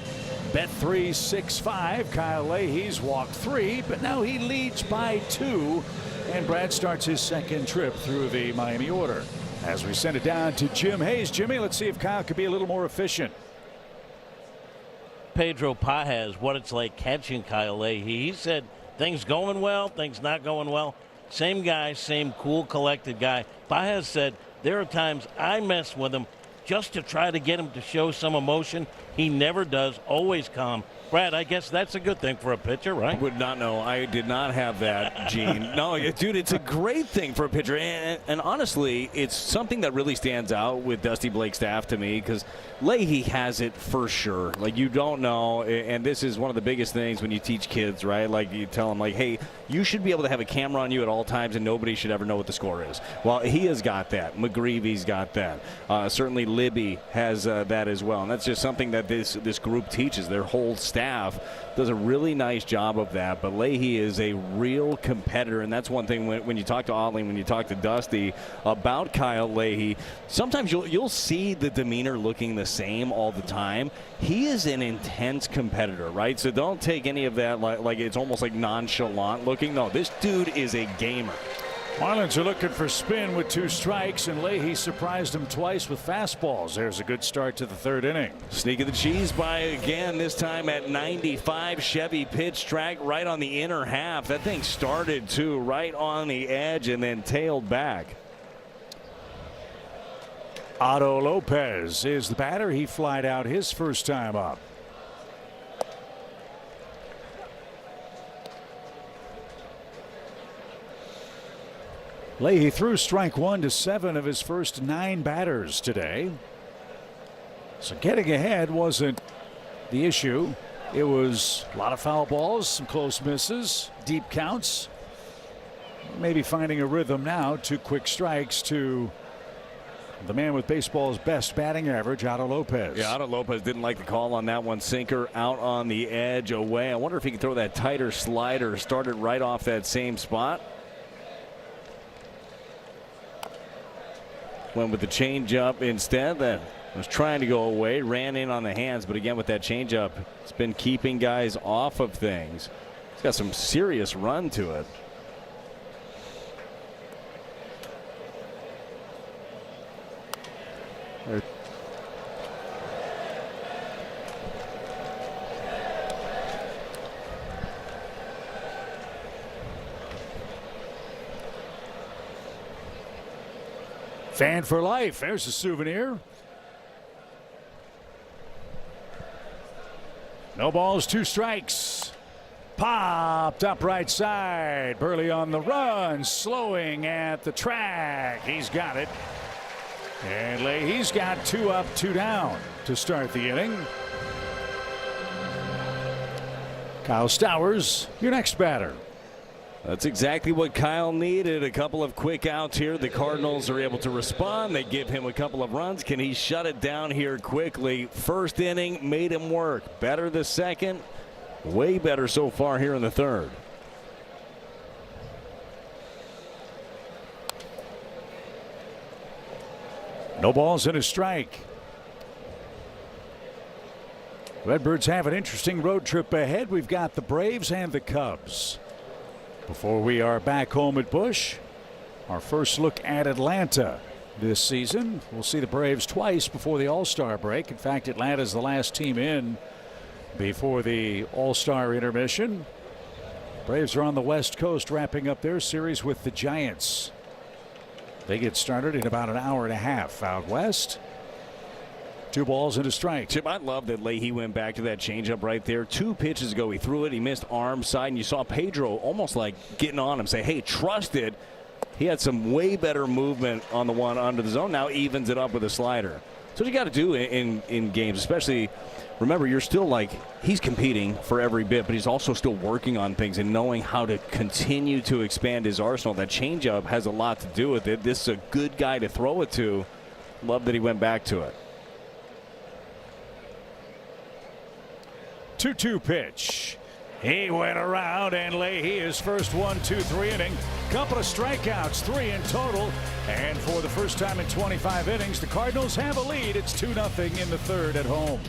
Bet365. Kyle Leahy's walked 3, but now he leads by 2. And Brad starts his second trip through the Miami order. As we send it down to Jim Hayes. Jimmy, let's see if Kyle could be a little more efficient. Pedro Pajes, what it's like catching Kyle Leahy. He said things going well, things not going well. Same guy, same cool, collected guy. Pajes said there are times I mess with him just to try to get him to show some emotion. He never does, always calm. Brad, I guess that's a good thing for a pitcher, right? I would not know. I did not have that gene. No, dude, it's a great thing for a pitcher. And honestly, it's something that really stands out with Dusty Blakestaff to me, because Leahy has it for sure. Like, you don't know, and this is one of the biggest things when you teach kids, right? Like, you tell them, like, hey, you should be able to have a camera on you at all times and nobody should ever know what the score is. Well, he has got that. McGreevy's got that. Certainly Libby has that as well. And that's just something that this group teaches. Their whole staff does a really nice job of that. But Leahy is a real competitor, and that's one thing when you talk to Ottling, when you talk to Dusty about Kyle Leahy, sometimes you'll see the demeanor looking the same all the time. He is an intense competitor, right? So don't take any of that like it's almost like nonchalant looking. No, this dude is a gamer. Marlins are looking for spin with 2 strikes, and Leahy surprised him twice with fastballs. There's a good start to the 3rd inning. Sneaking the cheese by again, this time at 95. Chevy pitch track right on the inner half. That thing started too right on the edge and then tailed back. Otto Lopez is the batter. He flied out his first time up. Leahy threw strike 1 to 7 of his first 9 batters today. So getting ahead wasn't the issue. It was a lot of foul balls, some close misses, deep counts. Maybe finding a rhythm now. 2 quick strikes to the man with baseball's best batting average, Otto Lopez. Yeah, Otto Lopez didn't like the call on that one. Sinker out on the edge away. I wonder if he can throw that tighter slider. Started right off that same spot. Went with the changeup instead. That was trying to go away. Ran in on the hands, but again with that changeup, it's been keeping guys off of things. It's got some serious run to it. Fan for life. There's a souvenir. No balls, 2 strikes. Popped up right side. Burley on the run, slowing at the track. He's got it. And Leahy's got 2 up, 2 down to start the inning. Kyle Stowers, your next batter. That's exactly what Kyle needed. A couple of quick outs here. The Cardinals are able to respond. They give him a couple of runs. Can he shut it down here quickly? First inning made him work. Better the second. Way better so far here in the third. No balls and a strike. Redbirds have an interesting road trip ahead. We've got the Braves and the Cubs. Before we are back home at Busch, our first look at Atlanta this season. We'll see the Braves twice before the All-Star break. In fact, Atlanta's the last team in before the All-Star intermission. Braves are on the West Coast wrapping up their series with the Giants. They get started in about an hour and a half out west. 2 balls and a strike. Chip, I love that Leahy went back to that changeup right there. 2 pitches ago, he threw it. He missed arm side, and you saw Pedro almost like getting on him, say, hey, trust it. He had some way better movement on the one under the zone. Now evens it up with a slider. So what you got to do in games, especially, remember, you're still like, he's competing for every bit, but he's also still working on things and knowing how to continue to expand his arsenal. That changeup has a lot to do with it. This is a good guy to throw it to. Love that he went back to it. 2-2 pitch. He went around, and Leahy his first 1-2-3 inning. Couple of strikeouts, 3 in total. And for the first time in 25 innings, the Cardinals have a lead. It's 2-0 in the third at home.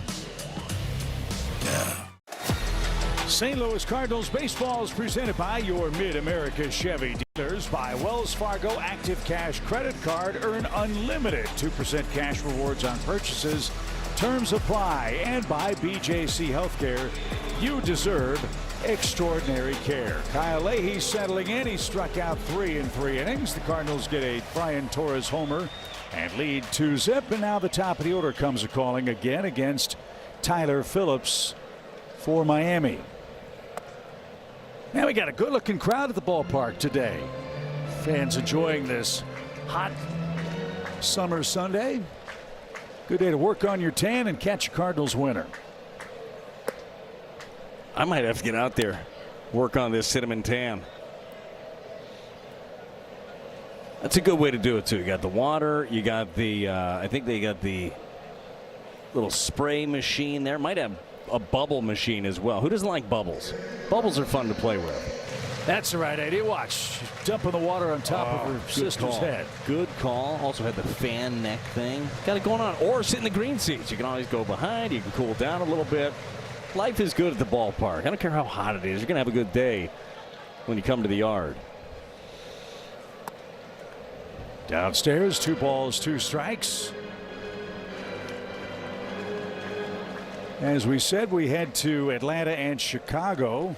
St. Louis Cardinals baseball is presented by your Mid-America Chevy dealers, by Wells Fargo Active Cash Credit Card. Earn unlimited 2% cash rewards on purchases. Terms apply. And by BJC Healthcare. You deserve extraordinary care. Kyle Leahy settling in. He struck out 3 in 3 innings. The Cardinals get a Brian Torres homer and lead 2-0. And now the top of the order comes a calling again against Tyler Phillips for Miami. Now we got a good looking crowd at the ballpark today. Fans enjoying this hot summer Sunday. Good day to work on your tan and catch a Cardinals winner. I might have to get out there, work on this cinnamon tan. That's a good way to do it too. You got the water, you got the I think they got the little spray machine there. Might have a bubble machine as well. Who doesn't like bubbles? Bubbles are fun to play with. That's the right idea. Watch, dumping the water on top of her sister's head. Good call. Also had the fan neck thing. Got it going on. Or sit in the green seats. You can always go behind. You can cool down a little bit. Life is good at the ballpark. I don't care how hot it is. You're going to have a good day when you come to the yard. Downstairs, 2 balls, 2 strikes. As we said, we head to Atlanta and Chicago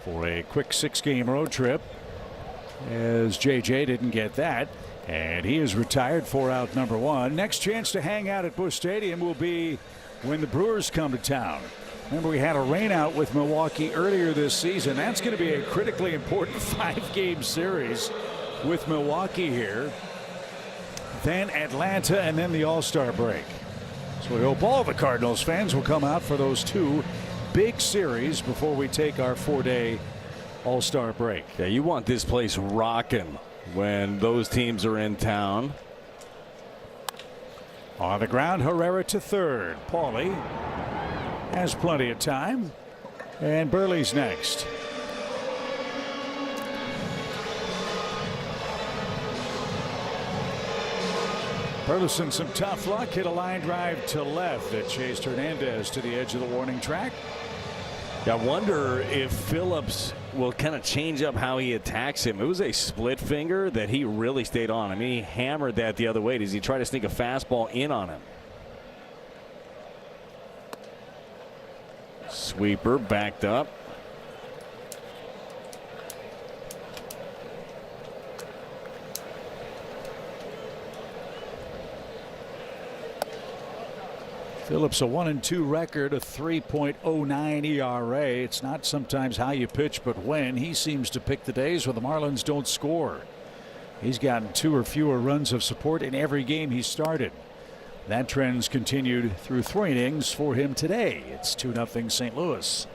for a quick 6-game road trip, as JJ didn't get that, and he is retired for out number 1. Next chance to hang out at Busch Stadium will be when the Brewers come to town. Remember, we had a rainout with Milwaukee earlier this season. That's going to be a critically important 5-game series with Milwaukee here, then Atlanta, and then the All-Star break. So we hope all the Cardinals fans will come out for those 2 big series before we take our 4-day All-Star break. Yeah, you want this place rocking when those teams are in town. On the ground, Herrera to third. Paulie has plenty of time, and Burley's next. Burleson some tough luck, hit a line drive to left that chased Hernandez to the edge of the warning track. I wonder if Phillips will kind of change up how he attacks him. It was a split finger that he really stayed on. I mean, he hammered that the other way. Does he try to sneak a fastball in on him? Sweeper backed up. Phillips a 1-2 record, a 3.09 ERA. It's not sometimes how you pitch, but when. He seems to pick the days when the Marlins don't score. He's gotten 2 or fewer runs of support in every game he started. That trend's continued through 3 innings for him today. It's 2-0 St. Louis.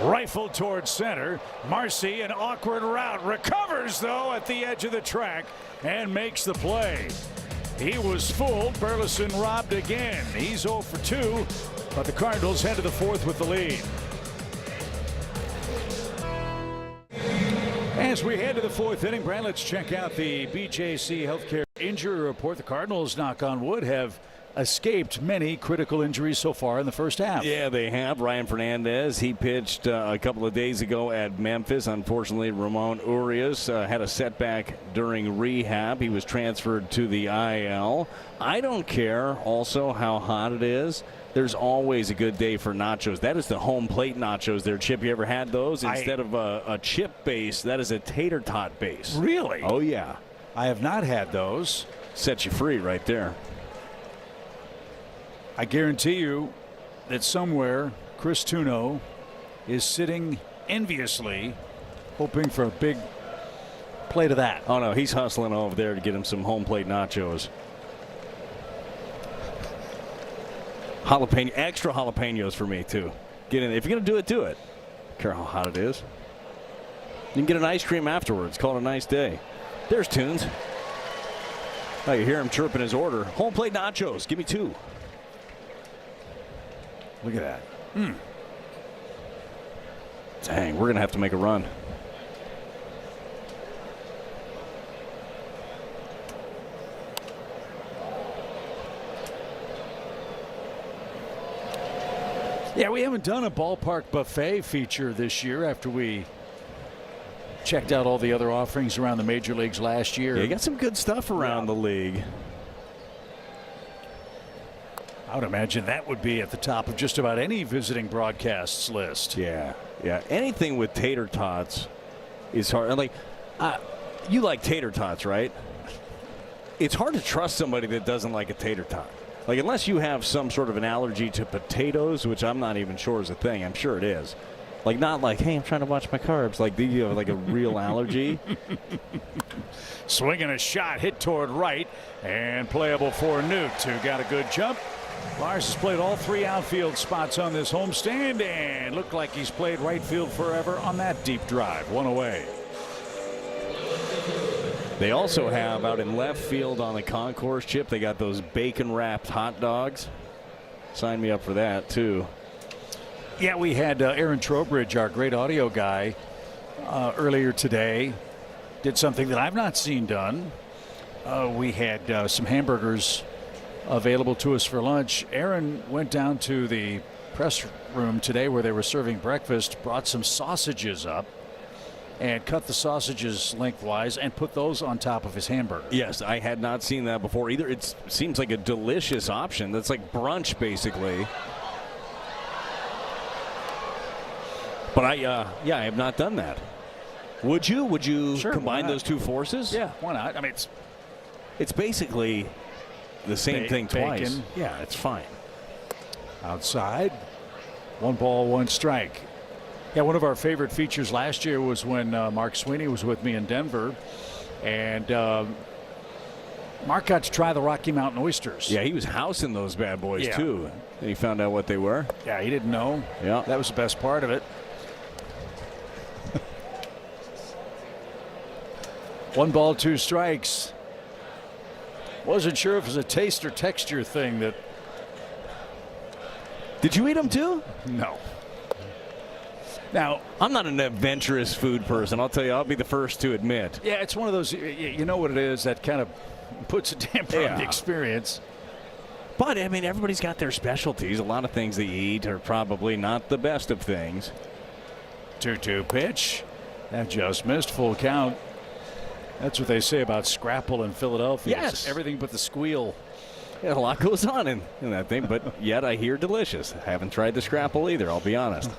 Rifled towards center. Marcy, an awkward route, recovers though at the edge of the track and makes the play. He was fooled. Burleson robbed again. He's 0 for 2, but the Cardinals head to the 4th with the lead. As we head to the 4th inning, Brad, let's check out the BJC Healthcare injury report. The Cardinals, knock on wood, have escaped many critical injuries so far in the first half. Yeah, they have. Ryan Fernandez, he pitched a couple of days ago at Memphis. Unfortunately, Ramon Urias had a setback during rehab. He was transferred to the IL. I don't care also how hot it is. There's always a good day for nachos. That is the home plate nachos there, Chip. You ever had those? Instead of a chip base, that is a tater tot base. Really? Oh, yeah. I have not had those. Sets you free right there. I guarantee you that somewhere Chris Tuno is sitting enviously hoping for a big plate of that. Oh, no, he's hustling over there to get him some home plate nachos. Jalapeno, extra jalapenos for me, too. Get in. If you're going to do it, do it. Don't care how hot it is. You can get an ice cream afterwards. Call it a nice day. There's Tunes. Oh, you hear him chirping his order. Home plate nachos. Give me 2. Look at that. Dang, we're going to have to make a run. Yeah, we haven't done a ballpark buffet feature this year after we checked out all the other offerings around the major leagues last year. Yeah, you got some good stuff around the league. I would imagine that would be at the top of just about any visiting broadcasts list. Yeah, yeah. Anything with tater tots is hard. And like, you like tater tots, right? It's hard to trust somebody that doesn't like a tater tot. Like, unless you have some sort of an allergy to potatoes, which I'm not even sure is a thing. I'm sure it is. Like, not like, hey, I'm trying to watch my carbs. Like, you have like a real allergy. Swinging a shot, hit toward right, and playable for Newt, who got a good jump. Lars has played all 3 outfield spots on this homestand and looked like he's played right field forever on that deep drive. 1 away. They also have out in left field on the concourse, Chip, they got those bacon wrapped hot dogs. Sign me up for that too. Yeah, we had Aaron Trowbridge, our great audio guy, earlier today. Did something that I've not seen done. We had some hamburgers available to us for lunch. Aaron went down to the press room today where they were serving breakfast, brought some sausages up, and cut the sausages lengthwise and put those on top of his hamburger. Yes, I had not seen that before either. It seems like a delicious option. That's like brunch, basically. But I have not done that. Would you? Would you combine those 2 forces? Yeah, why not? I mean, it's basically the same thing twice. Bacon. Yeah, it's fine. Outside, 1 ball, 1 strike. Yeah, one of our favorite features last year was when Mark Sweeney was with me in Denver, and Mark got to try the Rocky Mountain oysters. Yeah, he was housing those bad boys too. And he found out what they were. Yeah, he didn't know. Yeah, that was the best part of it. 1 ball, 2 strikes. Wasn't sure if it was a taste or texture thing that. Did you eat them too? No. Now, I'm not an adventurous food person. I'll tell you, I'll be the first to admit. Yeah, it's one of those, you know what it is, that kind of puts a damper on the experience. But, I mean, everybody's got their specialties. A lot of things they eat are probably not the best of things. 2-2 pitch. That just missed. Full count. That's what they say about Scrapple in Philadelphia. Yes. It's everything but the squeal. Yeah, a lot goes on in that thing, but yet I hear delicious. I haven't tried the Scrapple either, I'll be honest.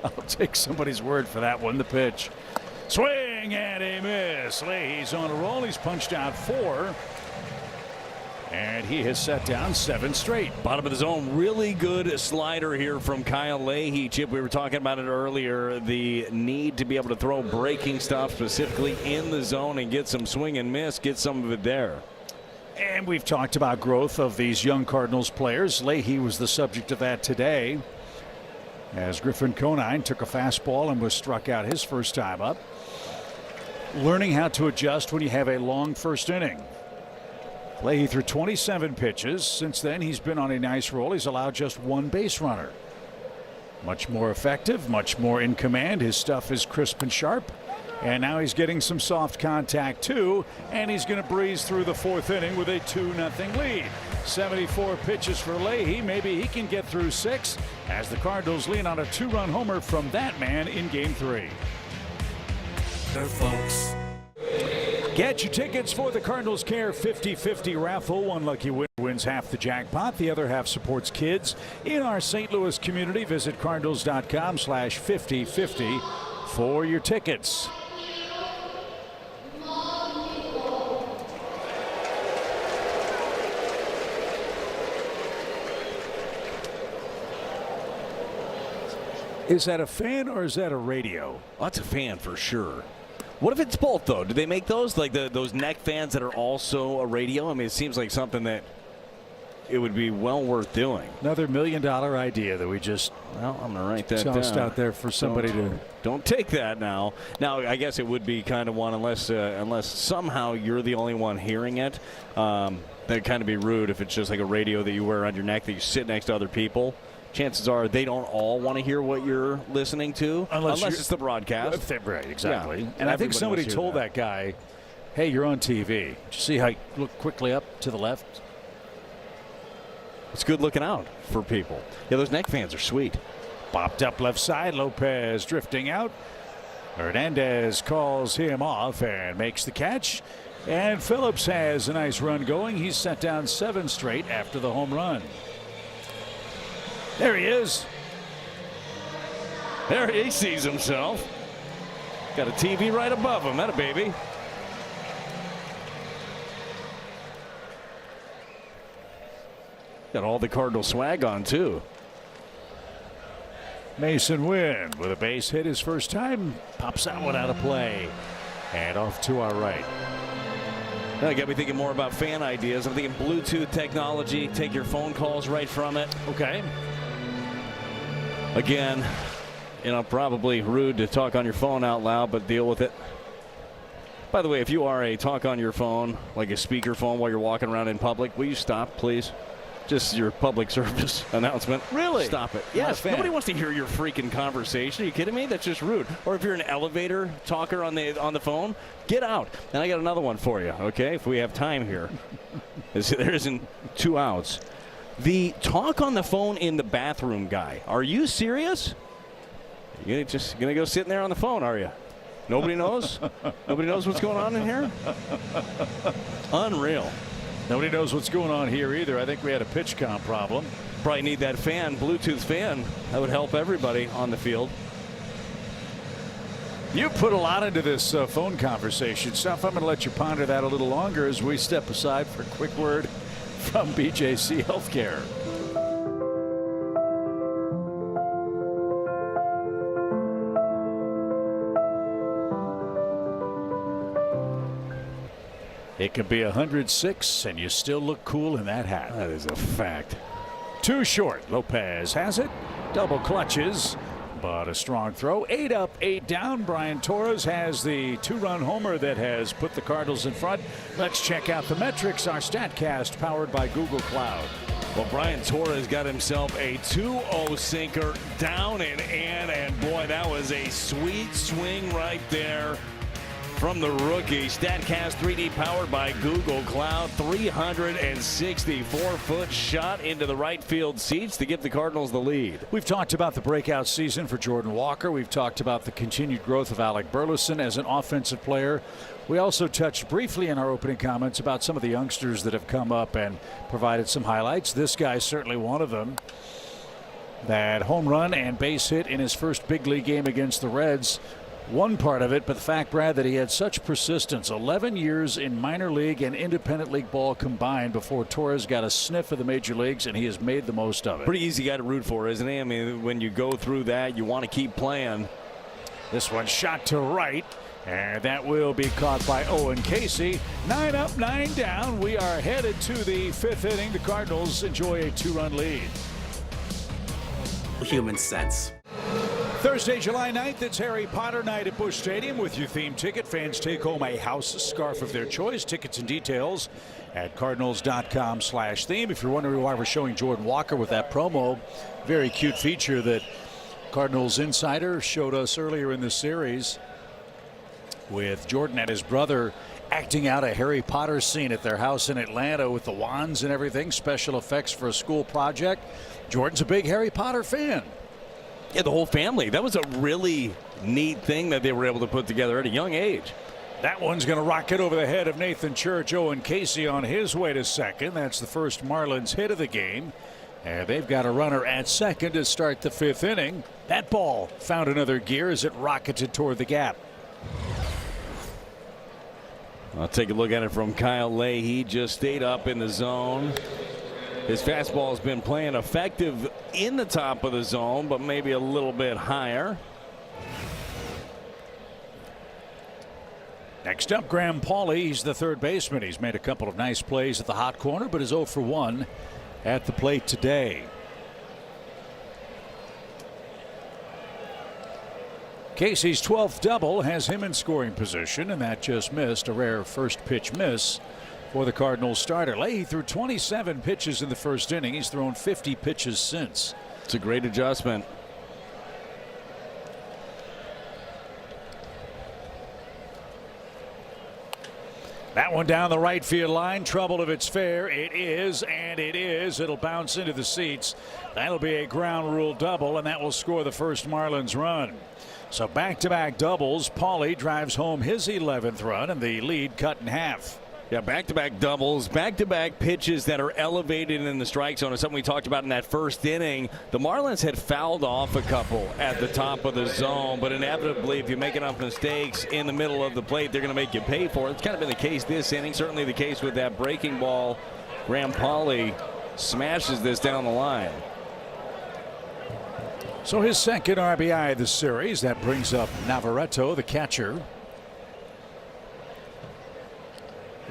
I'll take somebody's word for that one. The pitch. Swing and a miss. Leahy's on a roll. He's punched out 4. And he has set down 7 straight. Bottom of the zone, really good slider here from Kyle Leahy. Chip, we were talking about it earlier, the need to be able to throw breaking stuff specifically in the zone and get some swing and miss, get some of it there. And we've talked about growth of these young Cardinals players. Leahy was the subject of that today, as Griffin Conine took a fastball and was struck out his first time up. Learning how to adjust when you have a long first inning. Leahy threw 27 pitches. Since then, he's been on a nice roll. He's allowed just 1 base runner. Much more effective, much more in command. His stuff is crisp and sharp. And now he's getting some soft contact, too. And he's going to breeze through the 4th inning with a 2-0 lead. 74 pitches for Leahy. Maybe he can get through 6 as the Cardinals lean on a 2-run homer from that man in Game 3. Folks. Get your tickets for the Cardinals Care 50-50 raffle. One lucky winner wins half the jackpot. The other half supports kids in our St. Louis community. Visit cardinals.com/5050 for your tickets. Is that a fan or is that a radio? Oh, that's a fan for sure. What if it's both, though? Do they make those, like those neck fans that are also a radio? I mean, it seems like something that it would be well worth doing. Another $1 million idea that we just I'm going to write that tossed down out there for somebody to. Don't take that now. Now, I guess it would be kind of one unless somehow you're the only one hearing it. That'd kind of be rude if it's just like a radio that you wear around your neck that you sit next to other people. Chances are they don't all want to hear what you're listening to unless it's the broadcast. Right, exactly. Yeah, and I think somebody told that guy, hey, you're on TV. Did you see how you look quickly up to the left? It's good looking out for people. Yeah, those neck fans are sweet. Popped up left side. Lopez drifting out. Hernandez calls him off and makes the catch. And Phillips has a nice run going. He's set down 7 straight after the home run. There he is. There he sees himself. Got a TV right above him. That a baby. Got all the Cardinal swag on, too. Mason Wynn with a base hit his first time. Pops that one out of play. And off to our right. Now, got me thinking more about fan ideas. I'm thinking Bluetooth technology. Take your phone calls right from it. Okay. Again, probably rude to talk on your phone out loud, but deal with it. By the way, if you are a talk on your phone, like a speaker phone while you're walking around in public, will you stop, please? Just your public service announcement. Really? Stop it. Yes. Nobody wants to hear your freaking conversation. Are you kidding me? That's just rude. Or if you're an elevator talker on the phone, get out. And I got another one for you, okay, if we have time here. There isn't 2 outs. The talk on the phone in the bathroom guy. Are you serious? You're just going to go sitting there on the phone, are you? Nobody knows? Nobody knows what's going on in here? Unreal. Nobody knows what's going on here either. I think we had a pitch count problem. Probably need that fan, Bluetooth fan. That would help everybody on the field. You put a lot into this phone conversation stuff. I'm going to let you ponder that a little longer as we step aside for a quick word from BJC Healthcare. It could be 106 and you still look cool in that hat. That is a fact. Too short. Lopez has it. Double clutches. But a strong throw. 8 up, 8 down. Brian Torres has the 2-run homer that has put the Cardinals in front. Let's check out the metrics. Our StatCast powered by Google Cloud. Well, Brian Torres got himself a 2-0 sinker down and in. And boy, that was a sweet swing right there. from the rookie. StatCast 3D powered by Google Cloud. 364-foot shot into the right field seats to give the Cardinals the lead. We've talked about the breakout season for Jordan Walker. We've talked about the continued growth of Alec Burleson as an offensive player. We also touched briefly in our opening comments about some of the youngsters that have come up and provided some highlights. This guy is certainly one of them. That home run and base hit in his first big league game against the Reds, one part of it, but the fact, Brad, that he had such persistence. 11 years in minor league and independent league ball combined before Torres got a sniff of the major leagues, and he has made the most of it. Pretty easy guy to root for, isn't he? I mean, when you go through that, you want to keep playing. This one shot to right, and that will be caught by Owen Casey. 9 up, 9 down. We are headed to the 5th inning. The Cardinals enjoy a 2-run lead. Human sense. Thursday, July 9th, it's Harry Potter night at Busch Stadium. With your theme ticket, fans take home a house scarf of their choice. Tickets and details at cardinals.com/theme. If you're wondering why we're showing Jordan Walker with that promo, very cute feature that Cardinals Insider showed us earlier in the series with Jordan and his brother acting out a Harry Potter scene at their house in Atlanta with the wands and everything, special effects for a school project. Jordan's a big Harry Potter fan. Yeah, the whole family. That was a really neat thing that they were able to put together at a young age. That one's going to rocket over the head of Nathan Church. Owen Casey on his way to second. That's the first Marlins hit of the game. And they've got a runner at second to start the 5th inning. That ball found another gear as it rocketed toward the gap. I'll take a look at it from Kyle Leahy. Just stayed up in the zone. His fastball has been playing effective in the top of the zone, but maybe a little bit higher. Next up, Graham Pauley. He's the third baseman. He's made a couple of nice plays at the hot corner, but is 0 for 1 at the plate today. Casey's 12th double has him in scoring position, and that just missed. A rare first pitch miss for the Cardinals starter. Leahy threw 27 pitches in the first inning. He's thrown 50 pitches since. It's a great adjustment. That one down the right field line. Trouble if it's fair. It is, and it is. It'll bounce into the seats. That'll be a ground rule double, and that will score the first Marlins run. So back-to-back doubles. Pauley drives home his 11th run, and the lead cut in half. Yeah, back-to-back doubles, back-to-back pitches that are elevated in the strike zone is something we talked about in that first inning. The Marlins had fouled off a couple at the top of the zone, but inevitably, if you make enough mistakes in the middle of the plate, they're going to make you pay for it. It's kind of been the case this inning, certainly the case with that breaking ball. Graham Pauley smashes this down the line. So his second RBI of the series. That brings up Navarreto, the catcher.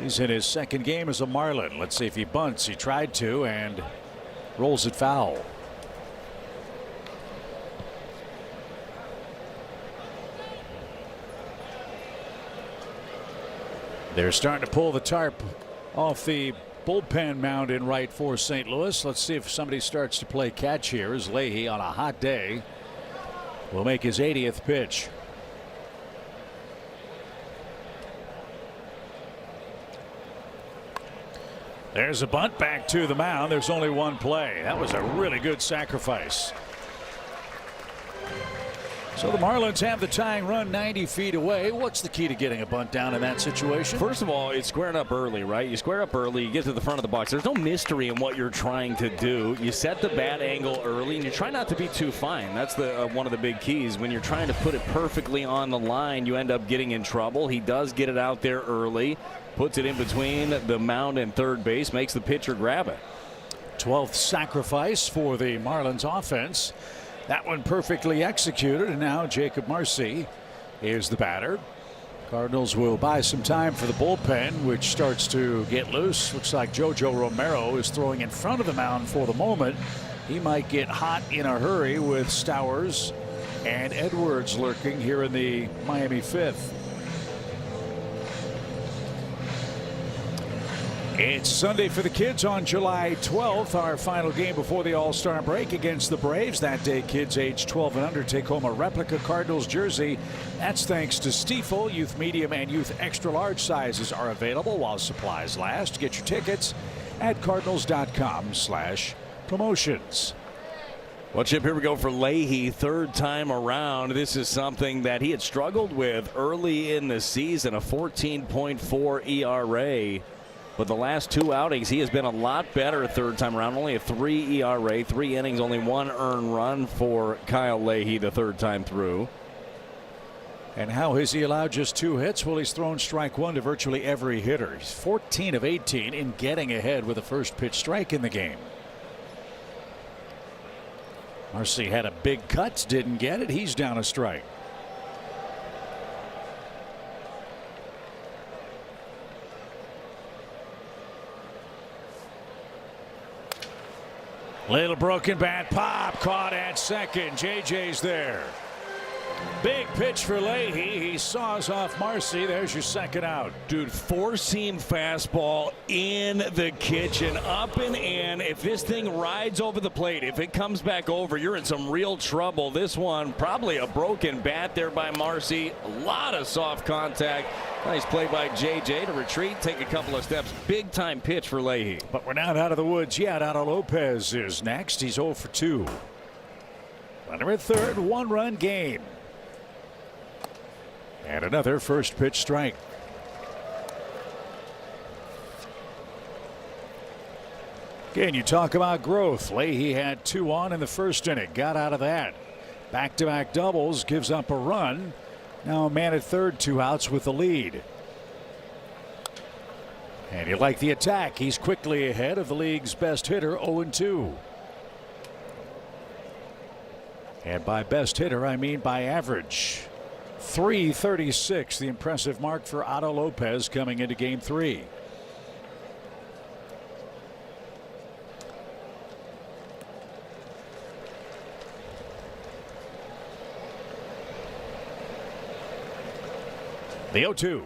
He's in his second game as a Marlin. Let's see if he bunts. He tried to and rolls it foul. They're starting to pull the tarp off the bullpen mound in right for St. Louis. Let's see if somebody starts to play catch here as Leahy on a hot day will make his 80th pitch. There's a bunt back to the mound. There's only one play. That was a really good sacrifice. So the Marlins have the tying run 90 feet away. What's the key to getting a bunt down in that situation? First of all, it's squaring up early, right? You square up early, you get to the front of the box. There's no mystery in what you're trying to do. You set the bat angle early, and you try not to be too fine. That's the one of the big keys. When you're trying to put it perfectly on the line, you end up getting in trouble. He does get it out there early, puts it in between the mound and third base, makes the pitcher grab it. 12th sacrifice for the Marlins offense. That one perfectly executed, and now Jacob Marcy is the batter. Cardinals will buy some time for the bullpen, which starts to get loose. Looks like JoJo Romero is throwing in front of the mound for the moment. He might get hot in a hurry with Stowers and Edwards lurking here in the Miami 5th. It's Sunday for the kids on July 12th. Our final game before the All-Star break against the Braves. That day, kids age 12 and under take home a replica Cardinals jersey. That's thanks to Stiefel. Youth medium and youth extra large sizes are available while supplies last. Get your tickets at cardinals.com/promotions. Well, Chip, here we go for Leahy, third time around. This is something that he had struggled with early in the season, a 14.4 ERA. But the last two outings, he has been a lot better third time around. Only a 3 ERA, 3 innings, only 1 earned run for Kyle Leahy the third time through. And how has he allowed just 2 hits? Well, he's thrown strike 1 to virtually every hitter. He's 14 of 18 in getting ahead with a first pitch strike in the game. Marcy had a big cut, didn't get it. He's down a strike. Little broken bat pop, caught at second. JJ's there. Big pitch for Leahy. He saws off Marcy. There's your second out. Dude, 4-seam fastball in the kitchen, up and in. If this thing rides over the plate, if it comes back over, you're in some real trouble. This one, probably a broken bat there by Marcy. A lot of soft contact. Nice play by JJ to retreat, take a couple of steps. Big time pitch for Leahy. But we're not out of the woods yet. Otto Lopez is next. He's 0 for 2. Runner at third, 1-run game. And another first pitch strike. Again, you talk about growth. Leahy had 2 on in the first inning. Got out of that. Back-to-back doubles, gives up a run. Now a man at third, 2 outs with the lead. And you like the attack. He's quickly ahead of the league's best hitter, 0-2. And by best hitter, I mean by average. .336, the impressive mark for Otto Lopez coming into game 3. The 0-2.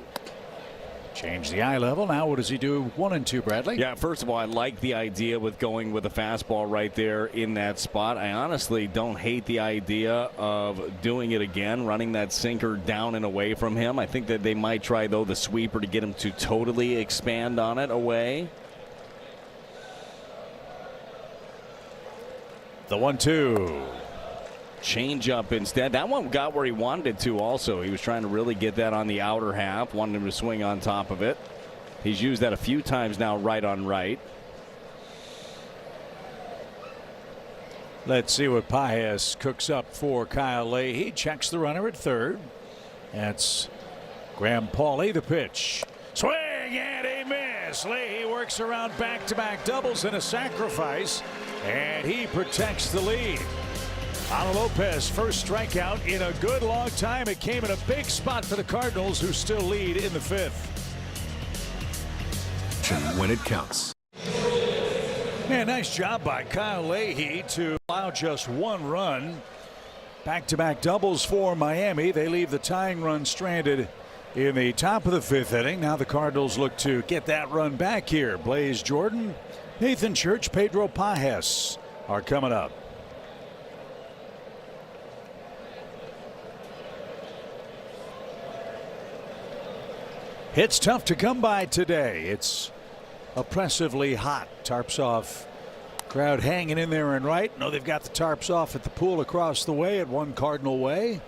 Change the eye level. Now what does he do? 1 and 2, Bradley. Yeah, first of all, I like the idea with going with a fastball right there in that spot. I honestly don't hate the idea of doing it again, running that sinker down and away from him. I think that they might try, though, the sweeper to get him to totally expand on it away. The 1-2. Change up instead. That one got where he wanted it to also. He was trying to really get that on the outer half, wanted him to swing on top of it. He's used that a few times now, right on right. Let's see what Pages cooks up for Kyle Leahy. Checks the runner at third. That's Graham Pauley, the pitch. Swing and a miss. Leahy works around back-to-back doubles and a sacrifice, and he protects the lead. Otto Lopez, first strikeout in a good long time. It came in a big spot for the Cardinals, who still lead in the 5th. When it counts. Man, nice job by Kyle Leahy to allow just 1 run. Back-to-back doubles for Miami. They leave the tying run stranded in the top of the 5th inning. Now the Cardinals look to get that run back here. Blaze Jordan, Nathan Church, Pedro Pages are coming up. It's tough to come by today. It's oppressively hot. Tarps off. Crowd hanging in there and right. No, they've got the tarps off at the pool across the way at One Cardinal Way.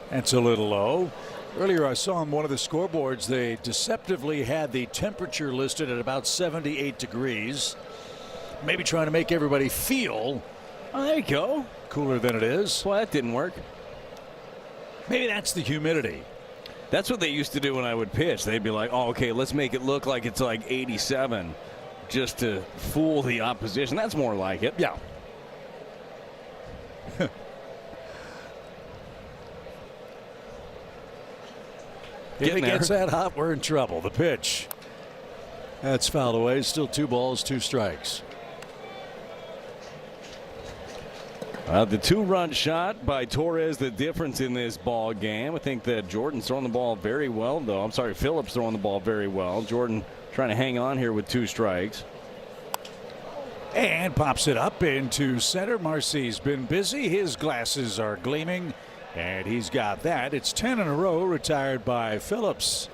That's a little low. Earlier I saw on one of the scoreboards they deceptively had the temperature listed at about 78 degrees. Maybe trying to make everybody feel. Oh, there you go. Cooler than it is. Well, that didn't work. Maybe that's the humidity. That's what they used to do when I would pitch. They'd be like, oh, okay, let's make it look like it's like 87 just to fool the opposition. That's more like it. Yeah. If it gets that hot, we're in trouble. The pitch. That's fouled away. Still 2 balls, 2 strikes. The 2-run shot by Torres, the difference in this ball game. I think that Jordan's throwing the ball very well, though. I'm sorry, Phillips throwing the ball very well. Jordan trying to hang on here with 2 strikes. And pops it up into center. Marcy's been busy. His glasses are gleaming, and he's got that. It's 10 in a row retired by Phillips.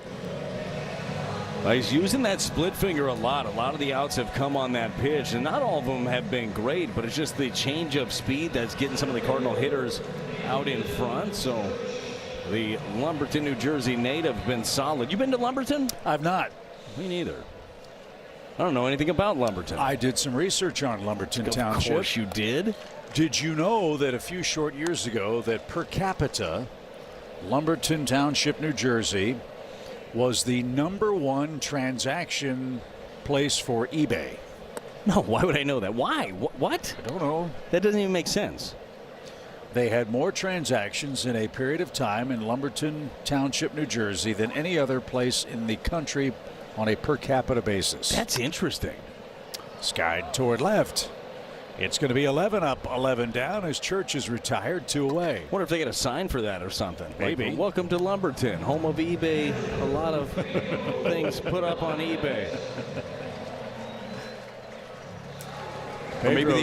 He's using that split finger a lot. A lot of the outs have come on that pitch, and not all of them have been great, but it's just the change of speed that's getting some of the Cardinal hitters out in front. So the Lumberton, New Jersey native been solid. You been to Lumberton? I've not. Me neither. I don't know anything about Lumberton. I did some research on Lumberton Township. Of course you did. Did you know that a few short years ago that per capita, Lumberton Township, New Jersey, was the #1 transaction place for eBay? No, why would I know that? Why? What? I don't know. That doesn't even make sense. They had more transactions in a period of time in Lumberton Township, New Jersey than any other place in the country on a per capita basis. That's interesting. Skied toward left. It's going to be 11 up, 11 down as Church is retired, 2 away. Wonder if they get a sign for that or something. Maybe. Like, welcome to Lumberton, home of eBay. A lot of things put up on eBay. Or maybe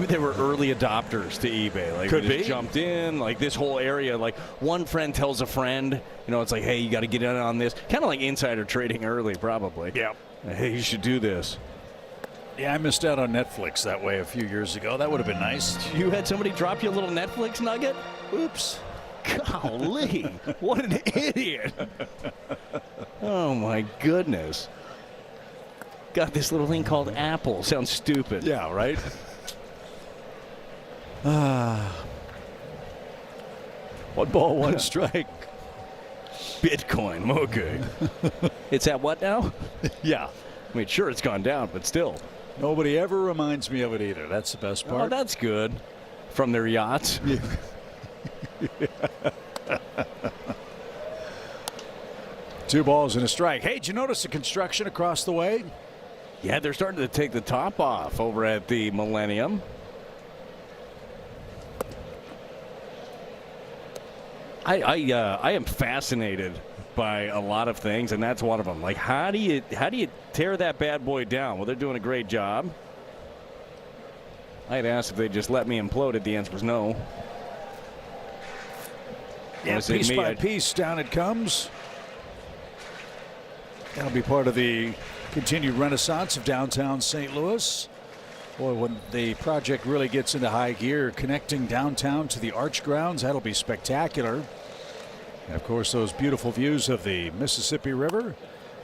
they were early adopters to eBay. Like Could they just be. jumped in, like this whole area. Like one friend tells a friend, you know, it's like, hey, you got to get in on this. Kind of like insider trading early, probably. Yeah. Hey, you should do this. Yeah, I missed out on Netflix that way a few years ago. That would have been nice. You had somebody drop you a little Netflix nugget? Oops. Golly, what an idiot. Oh, my goodness. Got this little thing called Apple. Sounds stupid. Yeah, right? One ball, one strike. Bitcoin. Okay. It's at what now? Yeah. I mean, sure, it's gone down, but still. Nobody ever reminds me of it either. That's the best part. Oh, that's good. From their yachts. Yeah. 2 balls and a strike. Hey, did you notice the construction across the way? Yeah, they're starting to take the top off over at the Millennium. I am fascinated by a lot of things, and that's one of them. Like, how do you tear that bad boy down? Well, they're doing a great job. I had asked if they'd just let me implode it. The answer was no. Yeah, piece by piece, down it comes. That'll be part of the continued renaissance of downtown St. Louis. Boy, when the project really gets into high gear, connecting downtown to the Arch grounds, that'll be spectacular. And of course, those beautiful views of the Mississippi River.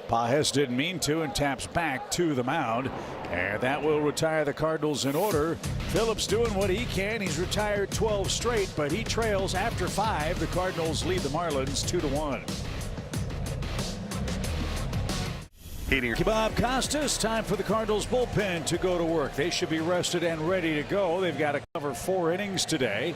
Pajes didn't mean to and taps back to the mound. And that will retire the Cardinals in order. Phillips doing what he can. He's retired 12 straight, but he trails after 5. The Cardinals lead the Marlins 2-1. Bob Costas, time for the Cardinals bullpen to go to work. They should be rested and ready to go. They've got to cover 4 innings today.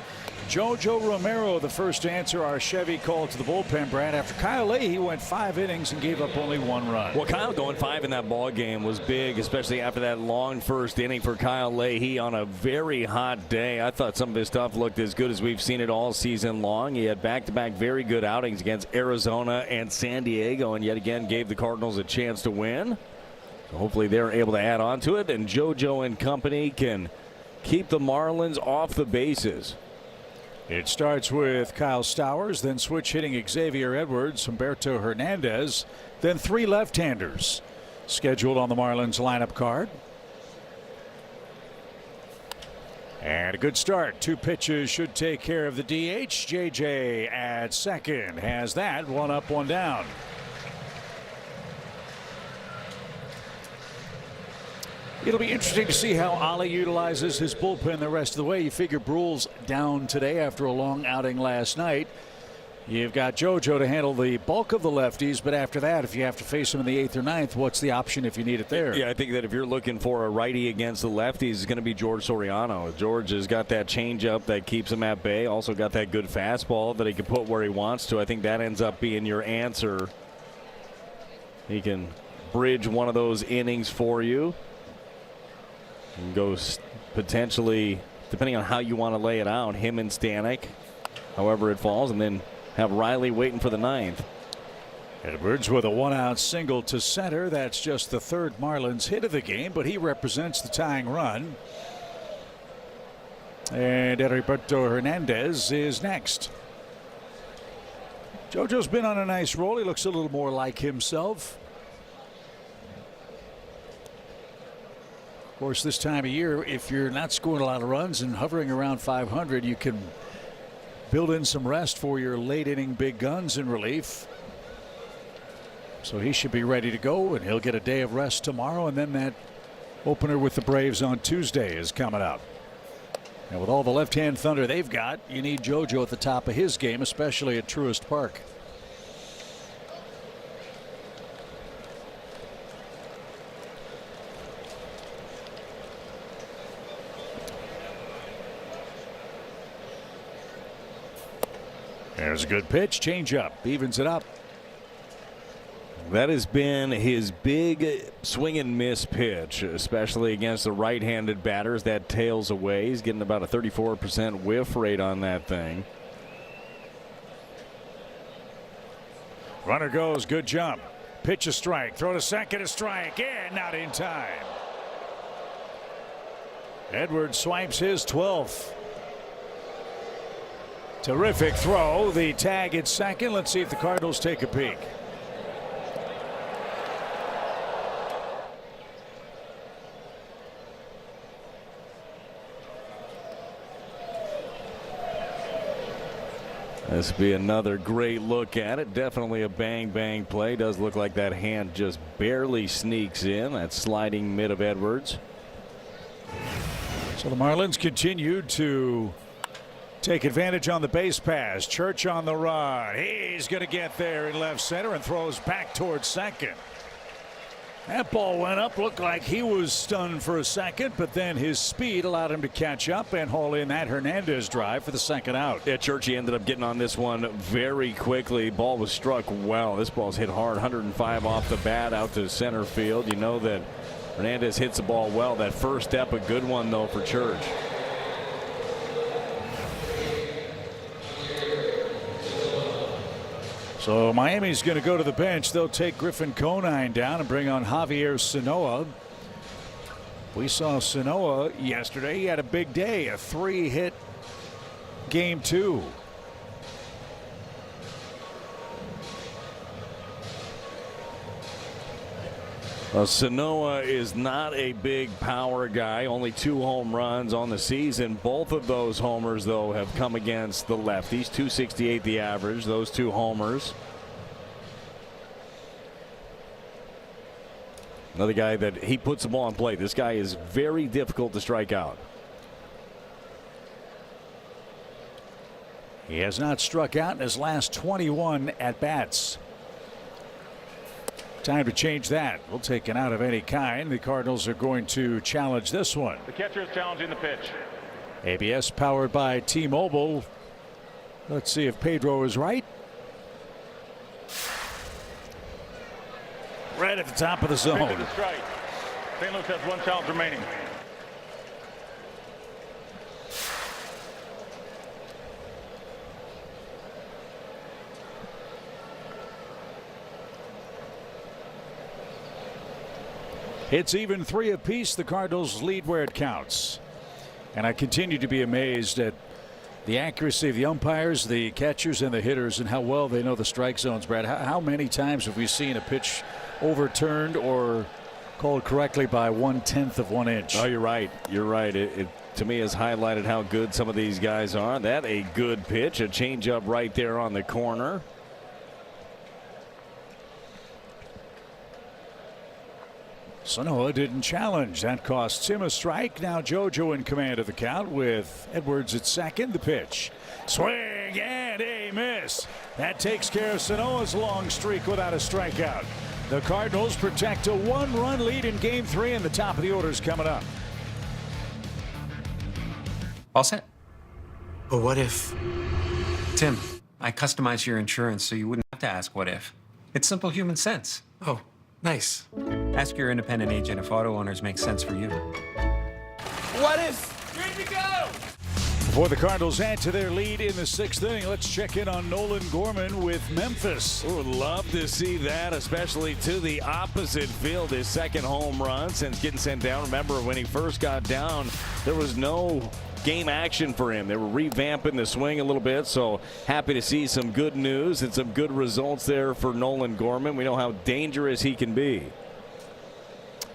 JoJo Romero, the first to answer our Chevy call to the bullpen, Brad. After Kyle Leahy went 5 innings and gave up only 1 run. Well, Kyle going 5 in that ball game was big, especially after that long first inning for Kyle Leahy on a very hot day. I thought some of his stuff looked as good as we've seen it all season long. He had back-to-back very good outings against Arizona and San Diego, and yet again gave the Cardinals a chance to win. So hopefully they're able to add on to it, and JoJo and company can keep the Marlins off the bases. It starts with Kyle Stowers, then switch hitting Xavier Edwards, Humberto Hernandez, then 3 left-handers scheduled on the Marlins lineup card. And a good start. 2 pitches should take care of the DH. JJ at second has that. 1 up, 1 down. It'll be interesting to see how Ollie utilizes his bullpen the rest of the way. You figure Brule's down today after a long outing last night. You've got JoJo to handle the bulk of the lefties, but after that, if you have to face him in the 8th or 9th, what's the option if you need it there? Yeah, I think that if you're looking for a righty against the lefties, it's going to be George Soriano. George has got that changeup that keeps him at bay. Also got that good fastball that he can put where he wants to. I think that ends up being your answer. He can bridge one of those innings for you. And goes potentially depending on how you want to lay it out, him and Stanek, however it falls, and then have Riley waiting for the 9th. Edwards with a 1-out single to center. That's just the 3rd Marlins hit of the game, but he represents the tying run. And Heriberto Hernandez is next. JoJo's been on a nice roll. He looks a little more like himself. Of course, this time of year, if you're not scoring a lot of runs and hovering around 500, you can build in some rest for your late inning big guns in relief. So he should be ready to go, and he'll get a day of rest tomorrow, and then that opener with the Braves on Tuesday is coming up. And with all the left-hand thunder they've got, you need JoJo at the top of his game, especially at Truist Park. There's a good pitch, changeup, evens it up. That has been his big swing and miss pitch, especially against the right-handed batters. That tails away. He's getting about a 34% whiff rate on that thing. Runner goes, good jump. Pitch a strike, throw to second, a strike, and not in time. Edwards swipes his 12th. Terrific throw. The tag at second. Let's see if the Cardinals take a peek. This will be another great look at it. Definitely a bang play. Does look like that hand just barely sneaks in. That sliding mid of Edwards. So the Marlins continue to take advantage on the base pass. Church on the run. He's going to get there in left center and throws back towards second. That ball went up, looked like he was stunned for a second, but then his speed allowed him to catch up and haul in that Hernandez drive for the second out. Yeah, Churchy ended up getting on this one very quickly. Ball was struck well. This ball's hit hard, 105 off the bat out to center field. You know that Hernandez hits the ball well. That first step, a good one though for Church. So Miami's going to go to the bench. They'll take Griffin Conine down and bring on Javier Sanoa. We saw Sanoa yesterday. He had a big day, a 3-hit game 2. Well, Sanoa is not a big power guy. Only 2 home runs on the season. Both of those homers, though, have come against the lefties. 268 the average. Those 2 homers. Another guy that he puts the ball on play. This guy is very difficult to strike out. He has not struck out in his last 21 at bats. Time to change that. We'll take an out of any kind. The Cardinals are going to challenge this one. The catcher is challenging the pitch. ABS powered by T-Mobile. Let's see if Pedro is right. Right at the top of the zone. Strike. St. Louis has 1 challenge remaining. It's even 3 apiece. The Cardinals lead where it counts. And I continue to be amazed at the accuracy of the umpires, the catchers, and the hitters, and how well they know the strike zones, Brad. How many times have we seen a pitch overturned or called correctly by 1/10 of 1 inch? Oh, you're right. You're right. It to me has highlighted how good some of these guys are. That a good pitch, a changeup right there on the corner. Sanoa didn't challenge. That costs him a strike. Now JoJo in command of the count with Edwards at second. The pitch. Swing and a miss. That takes care of Sanoa's long streak without a strikeout. The Cardinals protect a 1-run lead in game 3, and the top of the order is coming up. All set. But what if? Tim, I customized your insurance so you wouldn't have to ask what if. It's simple human sense. Oh, nice. Ask your independent agent if auto owners make sense for you. What if Before the Cardinals add to their lead in the 6th inning, let's check in on Nolan Gorman with Memphis. Would love to see that, especially to the opposite field. His second home run since getting sent down. Remember, when he first got down, there was no game action for him. They were revamping the swing a little bit, so happy to see some good news and some good results there for Nolan Gorman. We know how dangerous he can be.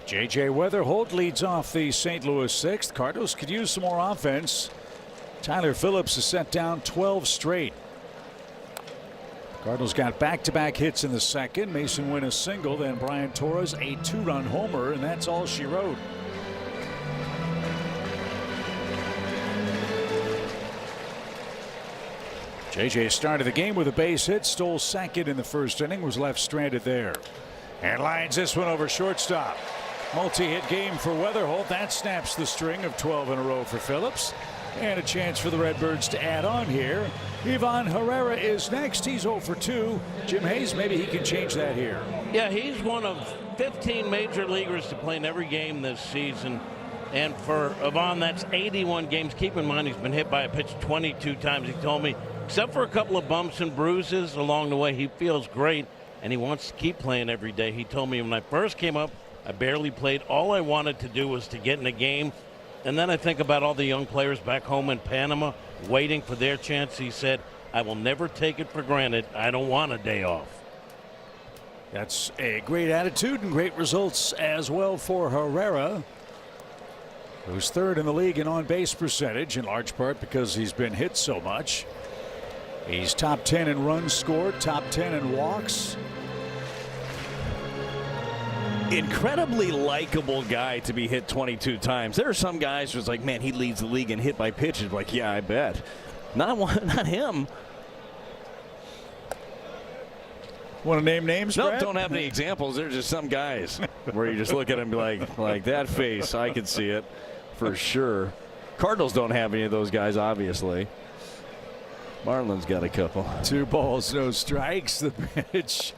J.J. Weatherholt leads off the St. Louis 6th. Cardinals could use some more offense. Tyler Phillips has sent down 12 straight. Cardinals got back-to-back hits in the second. Mason Wynn a single, then Brian Torres a 2-run homer, and that's all she wrote. J.J. started the game with a base hit, stole second in the first inning, was left stranded there. And lines this one over shortstop. Multi-hit game for Weatherholt. That snaps the string of 12 in a row for Phillips. And a chance for the Redbirds to add on here. Ivan Herrera is next. He's 0 for 2. Jim Hayes, maybe he can change that here. Yeah, he's one of 15 major leaguers to play in every game this season. And for Ivan, that's 81 games. Keep in mind, he's been hit by a pitch 22 times. He told me, except for a couple of bumps and bruises along the way, he feels great. And he wants to keep playing every day. He told me when I first came up, I barely played. All I wanted to do was to get in a game. And then I think about all the young players back home in Panama waiting for their chance. He said, I will never take it for granted. I don't want a day off. That's a great attitude and great results as well for Herrera, who's third in the league in on-base percentage, in large part because he's been hit so much. He's top 10 in runs scored, top 10 in walks. Incredibly likable guy to be hit 22 times. There are some guys who's like, man, he leads the league in hit by pitches. Like, yeah, I bet. Not him. Want to name names? No, Brad? don't have any examples. There's just some guys where you just look at him and be like that face. I can see it for sure. Cardinals don't have any of those guys, obviously. Marlins got a couple. 2 balls, no strikes. The pitch.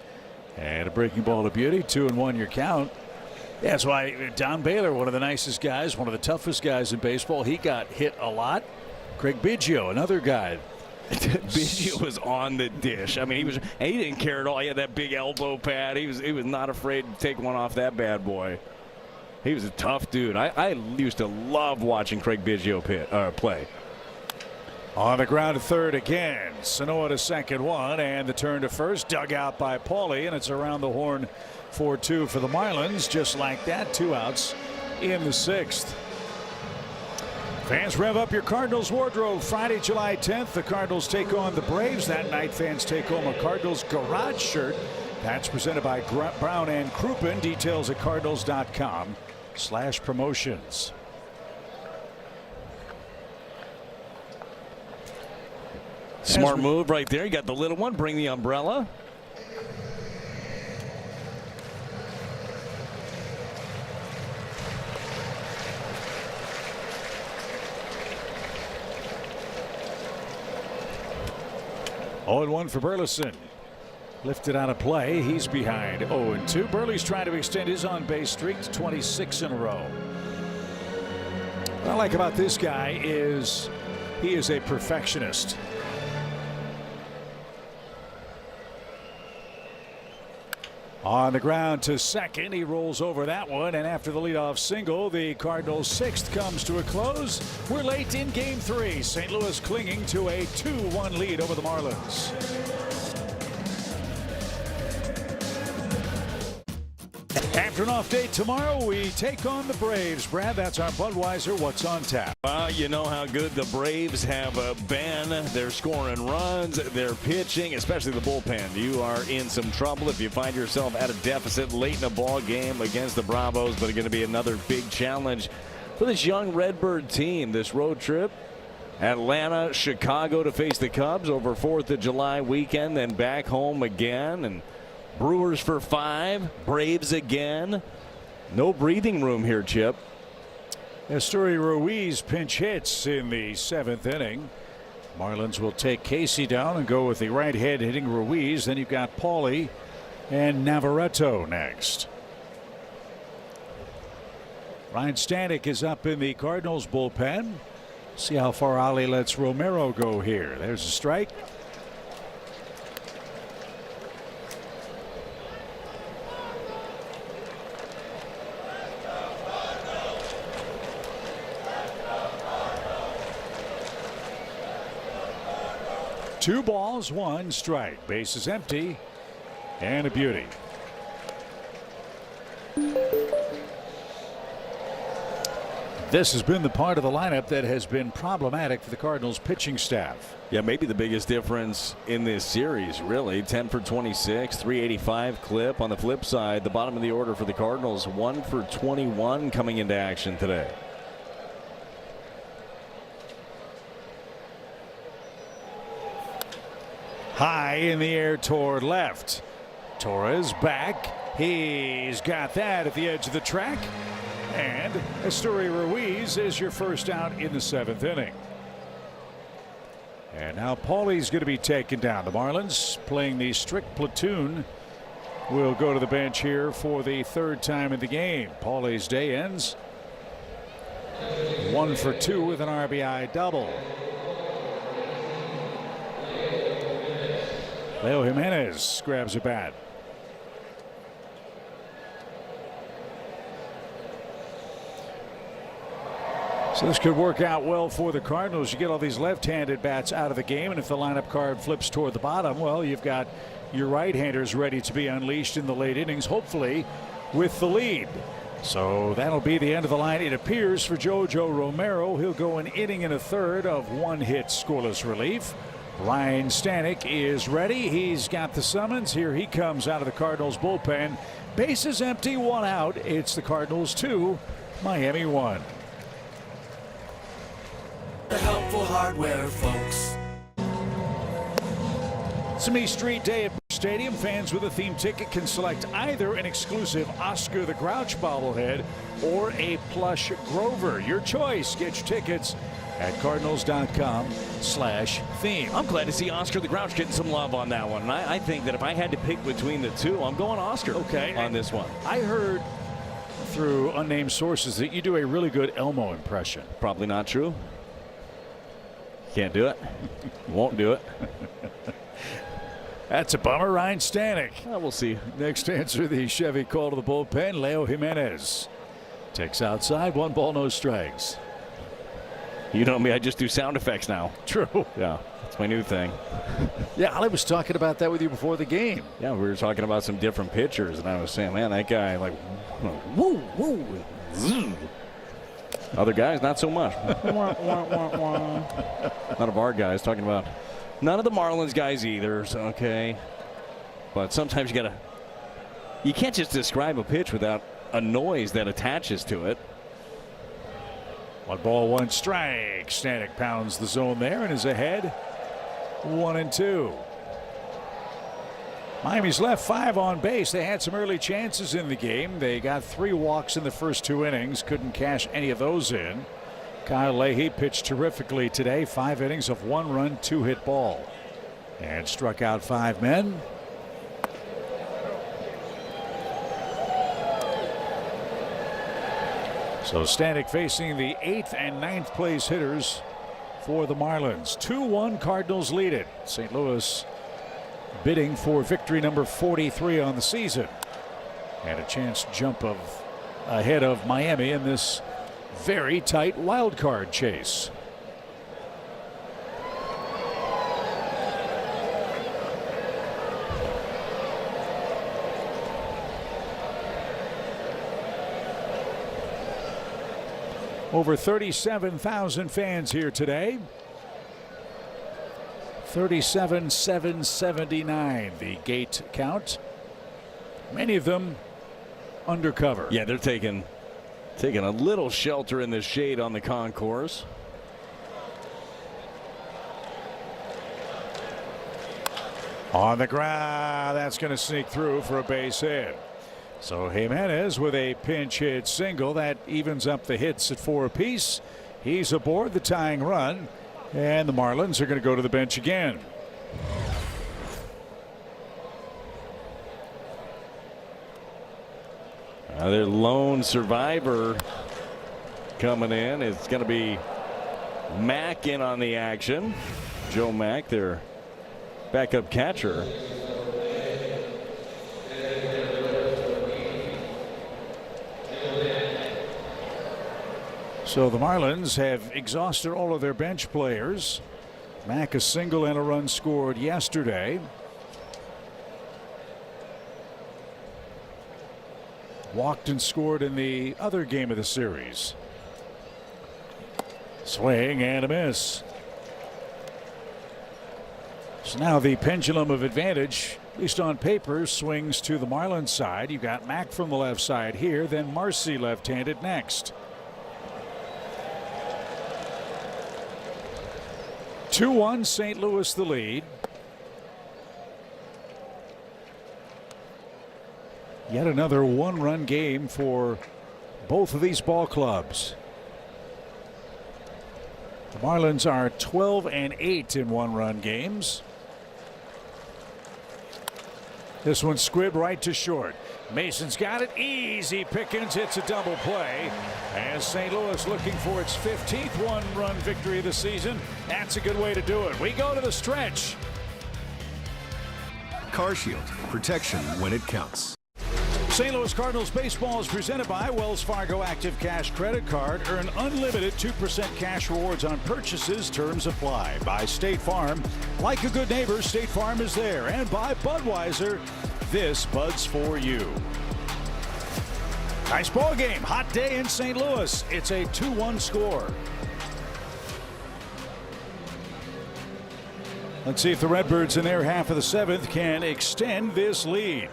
And a breaking ball to Beauty. 2-1 your count. That's why Don Baylor, one of the nicest guys, one of the toughest guys in baseball, he got hit a lot. Craig Biggio, another guy. Biggio was on the dish. I mean, he didn't care at all. He had that big elbow pad. He was not afraid to take one off that bad boy. He was a tough dude. I used to love watching Craig Biggio play. On the ground to third again. Sanoa to second one, and the turn to first, dug out by Paulie, and it's around the horn 4-2 for the Marlins. Just like that, 2 outs in the 6th. Fans, rev up your Cardinals wardrobe. Friday, July 10th, the Cardinals take on the Braves. That night, fans take home a Cardinals garage shirt. That's presented by Brown and Crouppen. Details at cardinals.com/promotions. Smart move right there. You got the little one. Bring the umbrella. Oh, 0-1 for Burleson. Lifted out of play. He's behind 0-2. Burley's trying to extend his on-base streak to 26 in a row. What I like about this guy is he is a perfectionist. On the ground to second, he rolls over that one, and after the leadoff single, the Cardinals' 6th comes to a close. We're late in Game 3. St. Louis clinging to a 2-1 lead over the Marlins. After an off day tomorrow, we take on the Braves. Brad, that's our Budweiser What's on Tap. You know how good the Braves have been. They're scoring runs. They're pitching, especially the bullpen. You are in some trouble if you find yourself at a deficit late in a ball game against the Bravos, but it's going to be another big challenge for this young Redbird team. This road trip, Atlanta, Chicago to face the Cubs over 4th of July weekend, then back home again, and Brewers for 5, Braves again. No breathing room here, Chip. Esteury Ruiz pinch hits in the 7th inning. Marlins will take Casey down and go with the right hand hitting Ruiz. Then you've got Paulie and Navarreto next. Ryan Stanek is up in the Cardinals bullpen. See how far Ali lets Romero go here. There's a strike. Two balls, one strike. Base is empty. And a beauty. This has been the part of the lineup that has been problematic for the Cardinals pitching staff. Yeah, maybe the biggest difference in this series, really. 10 for 26, 385 clip. On the flip side, the bottom of the order for the Cardinals, 1 for 21 coming into action today. High in the air toward left. Torres back. He's got that at the edge of the track. And Asturi Ruiz is your first out in the 7th inning. And now Paulie's going to be taken down. The Marlins, playing the strict platoon, will go to the bench here for the 3rd time in the game. Paulie's day ends 1 for 2 with an RBI double. Leo Jimenez grabs a bat. So this could work out well for the Cardinals. You get all these left-handed bats out of the game, and if the lineup card flips toward the bottom, well, you've got your right-handers ready to be unleashed in the late innings, hopefully with the lead. So that'll be the end of the line, it appears, for Jojo Romero. He'll go an inning and a third of 1 hit scoreless relief. Ryan Stanek is ready. He's got the summons. Here he comes out of the Cardinals bullpen. Bases empty, 1 out. It's the Cardinals 2, Miami 1. The helpful hardware, folks. Some East Street Day at Busch Stadium. Fans with a theme ticket can select either an exclusive Oscar the Grouch bobblehead or a plush Grover. Your choice. Get your tickets at cardinals.com/theme. I'm glad to see Oscar the Grouch getting some love on that one. And I think that if I had to pick between the two, I'm going Oscar on this one. I heard through unnamed sources that you do a really good Elmo impression. Probably not true. Can't do it. Won't do it. That's a bummer. Ryan Stanek. Well, we'll see. Next to answer the Chevy call to the bullpen, Leo Jimenez. Takes outside, 1 ball, no strikes. You know me, I just do sound effects now. True. Yeah, that's my new thing. Yeah, I was talking about that with you before the game. Yeah, we were talking about some different pitchers, and I was saying, man, that guy, like, woo, woo, zoom. Other guys, not so much. None of our guys. Talking about none of the Marlins guys either. So, okay. But sometimes you can't just describe a pitch without a noise that attaches to it. 1 ball, 1 strike. Stanek pounds the zone there and is ahead 1-2. Miami's left 5 on base. They had some early chances in the game. They got 3 walks in the first 2 innings. Couldn't cash any of those in. Kyle Leahy pitched terrifically today. 5 innings of 1 run, 2 hit ball. And struck out 5 men. So Stanek facing the 8th and 9th place hitters for the Marlins. 2-1 Cardinals lead it. St. Louis bidding for victory number 43 on the season. And a chance to jump ahead of Miami in this very tight wild card chase. Over 37,000 fans here today. 37,779 the gate count. Many of them undercover. Yeah, they're taking a little shelter in the shade on the concourse. On the ground, that's going to sneak through for a base hit. So Jimenez with a pinch hit single that evens up the hits at 4 apiece. He's aboard the tying run, and the Marlins are going to go to the bench again. Their lone survivor coming in is going to be Mack in on the action. Joe Mack, their backup catcher. So the Marlins have exhausted all of their bench players. Mack a single and a run scored yesterday. Walked and scored in the other game of the series. Swing and a miss. So now the pendulum of advantage, at least on paper, swings to the Marlins side. You've got Mack from the left side here, then Marcy left-handed next. 2-1 St. Louis the lead. Yet another one-run game for both of these ball clubs. The Marlins are 12-8 in one-run games. This one squibbed right to short. Mason's got it. Easy pickings. It's a double play. As St. Louis looking for its 15th one-run victory of the season. That's a good way to do it. We go to the stretch. CarShield. Protection when it counts. St. Louis Cardinals baseball is presented by Wells Fargo Active Cash Credit Card. Earn unlimited 2% cash rewards on purchases. Terms apply. By State Farm. Like a good neighbor, State Farm is there. And by Budweiser. This Bud's for you. Nice ball game. Hot day in St. Louis. It's a 2-1 score. Let's see if the Redbirds in their half of the seventh can extend this lead.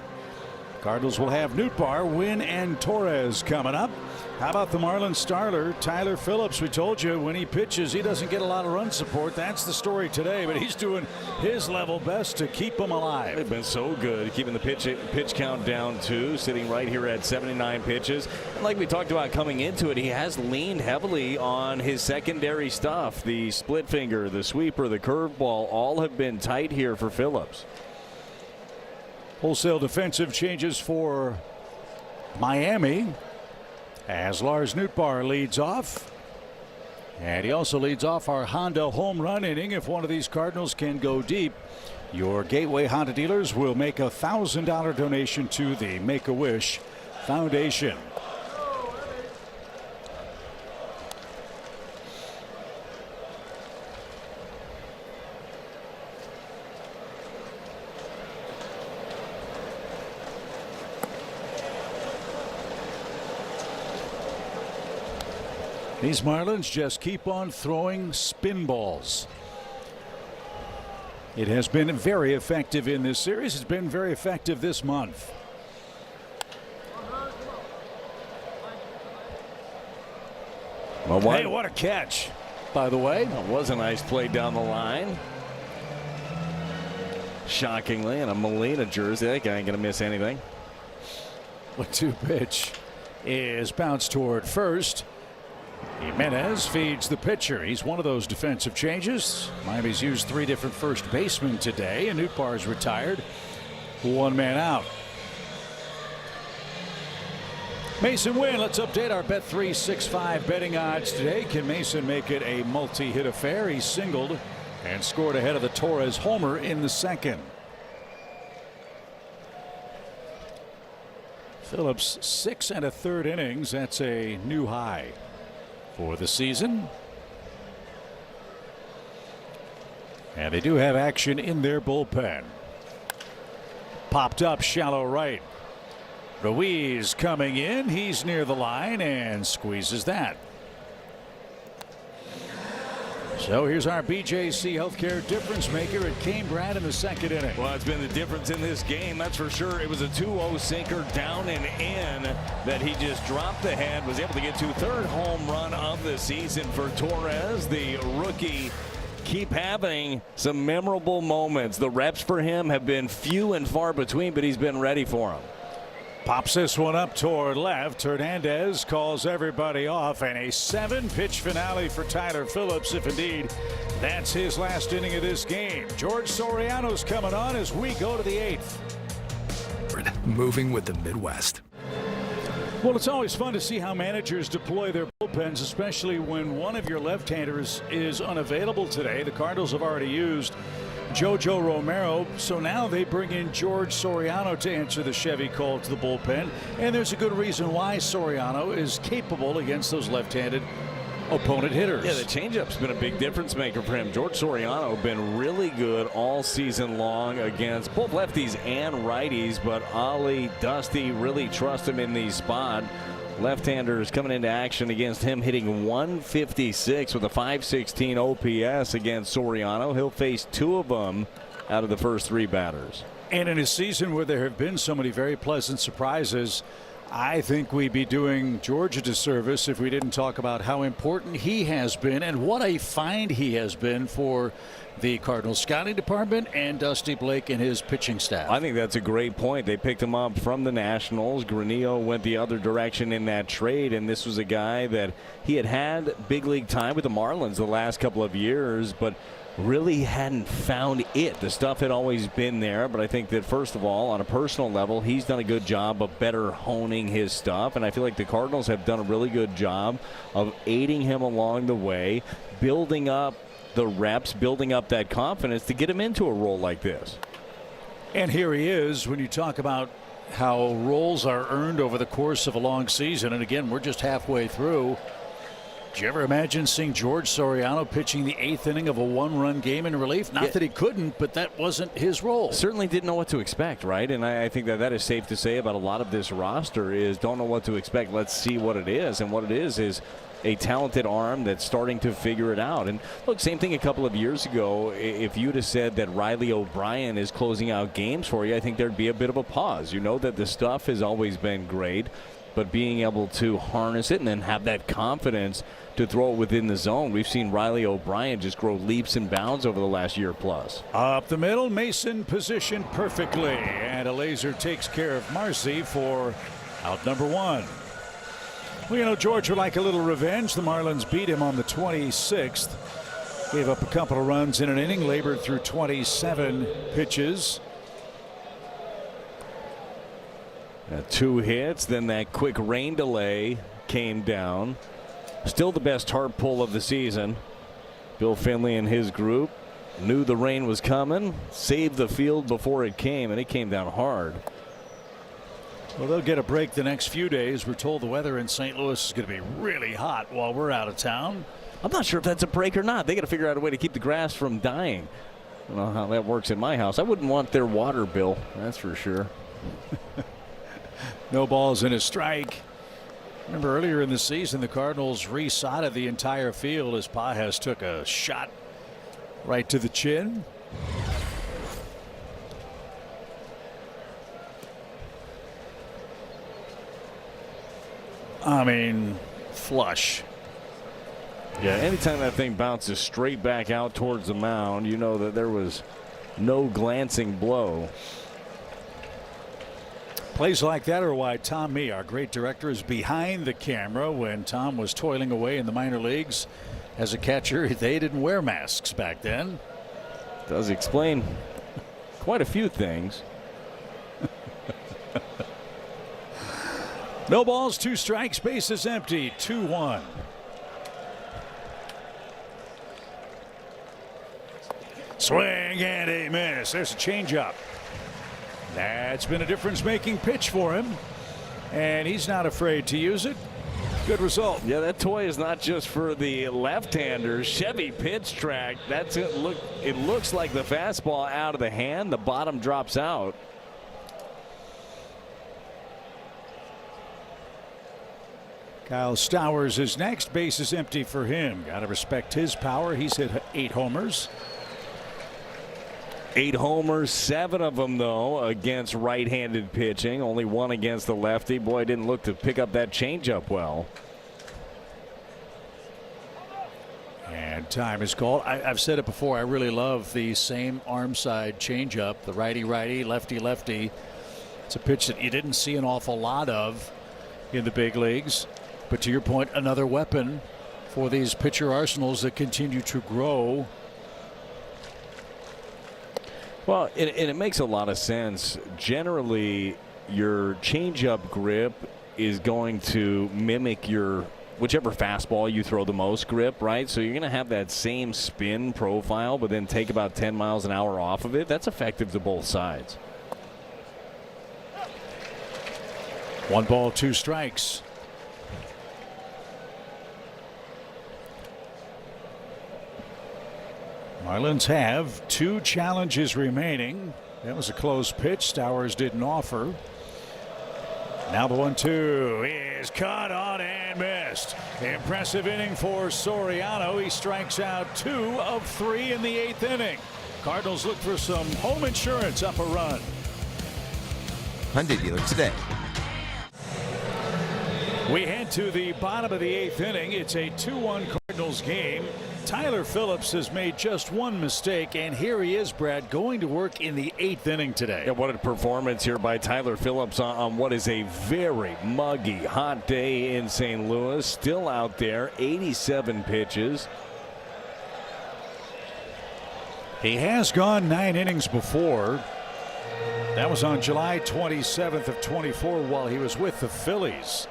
Cardinals will have Nootbaar, Wynn, and Torres coming up. How about the Marlins starter, Tyler Phillips? We told you when he pitches, he doesn't get a lot of run support. That's the story today, but he's doing his level best to keep them alive. They've been so good keeping the pitch count down too, sitting right here at 79 pitches. And like we talked about coming into it, he has leaned heavily on his secondary stuff. The split finger, the sweeper, the curveball, all have been tight here for Phillips. Wholesale defensive changes for Miami as Lars Nootbaar leads off. And he also leads off our Honda home run inning. If one of these Cardinals can go deep, your Gateway Honda dealers will make a $1,000 donation to the Make-A-Wish Foundation. These Marlins just keep on throwing spin balls. It has been very effective in this series. It's been very effective this month. Well, hey, what a catch, by the way. That was a nice play down the line. Shockingly, in a Molina jersey, that guy ain't going to miss anything. 1-2 pitch is bounced toward first. Jimenez feeds the pitcher. He's one of those defensive changes. Miami's used 3 different first basemen today, and Nootbaar's retired. 1 man out. Mason Wynn, let's update our Bet365 betting odds today. Can Mason make it a multi-hit affair? He singled and scored ahead of the Torres homer in the second. Phillips 6 1/3 innings. That's a new high for the season. And they do have action in their bullpen. Popped up shallow right. Ruiz coming in. He's near the line and squeezes that. So here's our BJC Healthcare difference maker. It came Brad in the second inning. Well, it's been the difference in this game, that's for sure. It was a 2-0 sinker down and in that he just dropped the head, was able to get to 3rd home run of the season for Torres, the rookie. Keep having some memorable moments. The reps for him have been few and far between, but he's been ready for them. Pops this one up toward left. Hernandez calls everybody off, and a 7-pitch finale for Tyler Phillips, if indeed that's his last inning of this game. George Soriano's coming on as we go to the 8th. Moving with the Midwest. Well, it's always fun to see how managers deploy their bullpens, especially when one of your left-handers is unavailable today. The Cardinals have already used Jojo Romero, so now they bring in George Soriano to answer the Chevy call to the bullpen. And there's a good reason why Soriano is capable against those left-handed opponent hitters. Yeah, the changeup's been a big difference maker for him. George Soriano been really good all season long against both lefties and righties, but Ollie, Dusty really trust him in the spot. Left-handers coming into action against him, hitting 156 with a 516 OPS against Soriano. He'll face 2 of them out of the first 3 batters. And in a season where there have been so many very pleasant surprises, I think we'd be doing George a disservice if we didn't talk about how important he has been and what a find he has been for the Cardinals scouting department and Dusty Blake and his pitching staff. I think that's a great point. They picked him up from the Nationals. Granillo went the other direction in that trade, and this was a guy that he had big league time with the Marlins the last couple of years, but really hadn't found it. The stuff had always been there, but I think that first of all, on a personal level, he's done a good job of better honing his stuff, and I feel like the Cardinals have done a really good job of aiding him along the way, building up the reps, building up that confidence to get him into a role like this. And here he is when you talk about how roles are earned over the course of a long season, and again, we're just halfway through. Did you ever imagine seeing George Soriano pitching the 8th inning of a 1-run game in relief? Not that he couldn't, but that wasn't his role. Certainly didn't know what to expect, right? And I think that is safe to say about a lot of this roster is don't know what to expect. Let's see what it is. And what it is a talented arm that's starting to figure it out. And look, same thing a couple of years ago. If you'd have said that Riley O'Brien is closing out games for you, I think there'd be a bit of a pause. You know that the stuff has always been great, but being able to harness it and then have that confidence to throw it within the zone. We've seen Riley O'Brien just grow leaps and bounds over the last year plus. Up the middle, Mason positioned perfectly, and a laser takes care of Marcy for out number 1. Well, you know, George would like a little revenge. The Marlins beat him on the 26th. Gave up a couple of runs in an inning, labored through 27 pitches. 2 hits, then that quick rain delay came down. Still the best hard pull of the season. Bill Finley and his group knew the rain was coming, saved the field before it came, and it came down hard. Well, they'll get a break the next few days. We're told the weather in St. Louis is going to be really hot while we're out of town. I'm not sure if that's a break or not. They got to figure out a way to keep the grass from dying. I don't know how that works in my house. I wouldn't want their water bill, that's for sure. No balls and a strike. Remember earlier in the season, the Cardinals resodded the entire field as Pages took a shot right to the chin. I mean, flush. Yeah, anytime that thing bounces straight back out towards the mound, you know that there was no glancing blow. Plays like that are why Tom Mee, our great director, is behind the camera. When Tom was toiling away in the minor leagues as a catcher, they didn't wear masks back then. Does explain quite a few things. No balls, 2 strikes, base is empty, 2-1. Swing and a miss. There's a changeup. That's been a difference-making pitch for him, and he's not afraid to use it. Good result. Yeah, that toy is not just for the left-handers. Chevy pitch track. That's it. Look, it looks like the fastball out of the hand. The bottom drops out. Kyle Stowers is next. Base is empty for him. Got to respect his power. He's hit 8 homers. 8 homers, 7 of them, though, against right-handed pitching. Only 1 against the lefty. Boy, didn't look to pick up that changeup well. And time is called. I've said it before. I really love the same arm side changeup, the righty-righty, lefty-lefty. It's a pitch that you didn't see an awful lot of in the big leagues. But to your point, another weapon for these pitcher arsenals that continue to grow. Well, and it makes a lot of sense. Generally, your changeup grip is going to mimic your whichever fastball you throw the most grip, right? So you're going to have that same spin profile, but then take about 10 miles an hour off of it. That's effective to both sides. 1 ball, 2 strikes. Marlins have 2 challenges remaining. That was a close pitch. Stowers didn't offer. Now the 1-2 is caught on and missed. Impressive inning for Soriano. He strikes out 2 of 3 in the 8th inning. Cardinals look for some home insurance up a run. Hyundai dealer today. We head to the bottom of the 8th inning. It's a 2-1 Cardinals game. Tyler Phillips has made just 1 mistake, and here he is, Brad, going to work in the 8th inning today. Yeah, what a performance here by Tyler Phillips on what is a very muggy, hot day in St. Louis. Still out there, 87 pitches. He has gone 9 innings before. That was on July 27th of 24 while he was with the Phillies.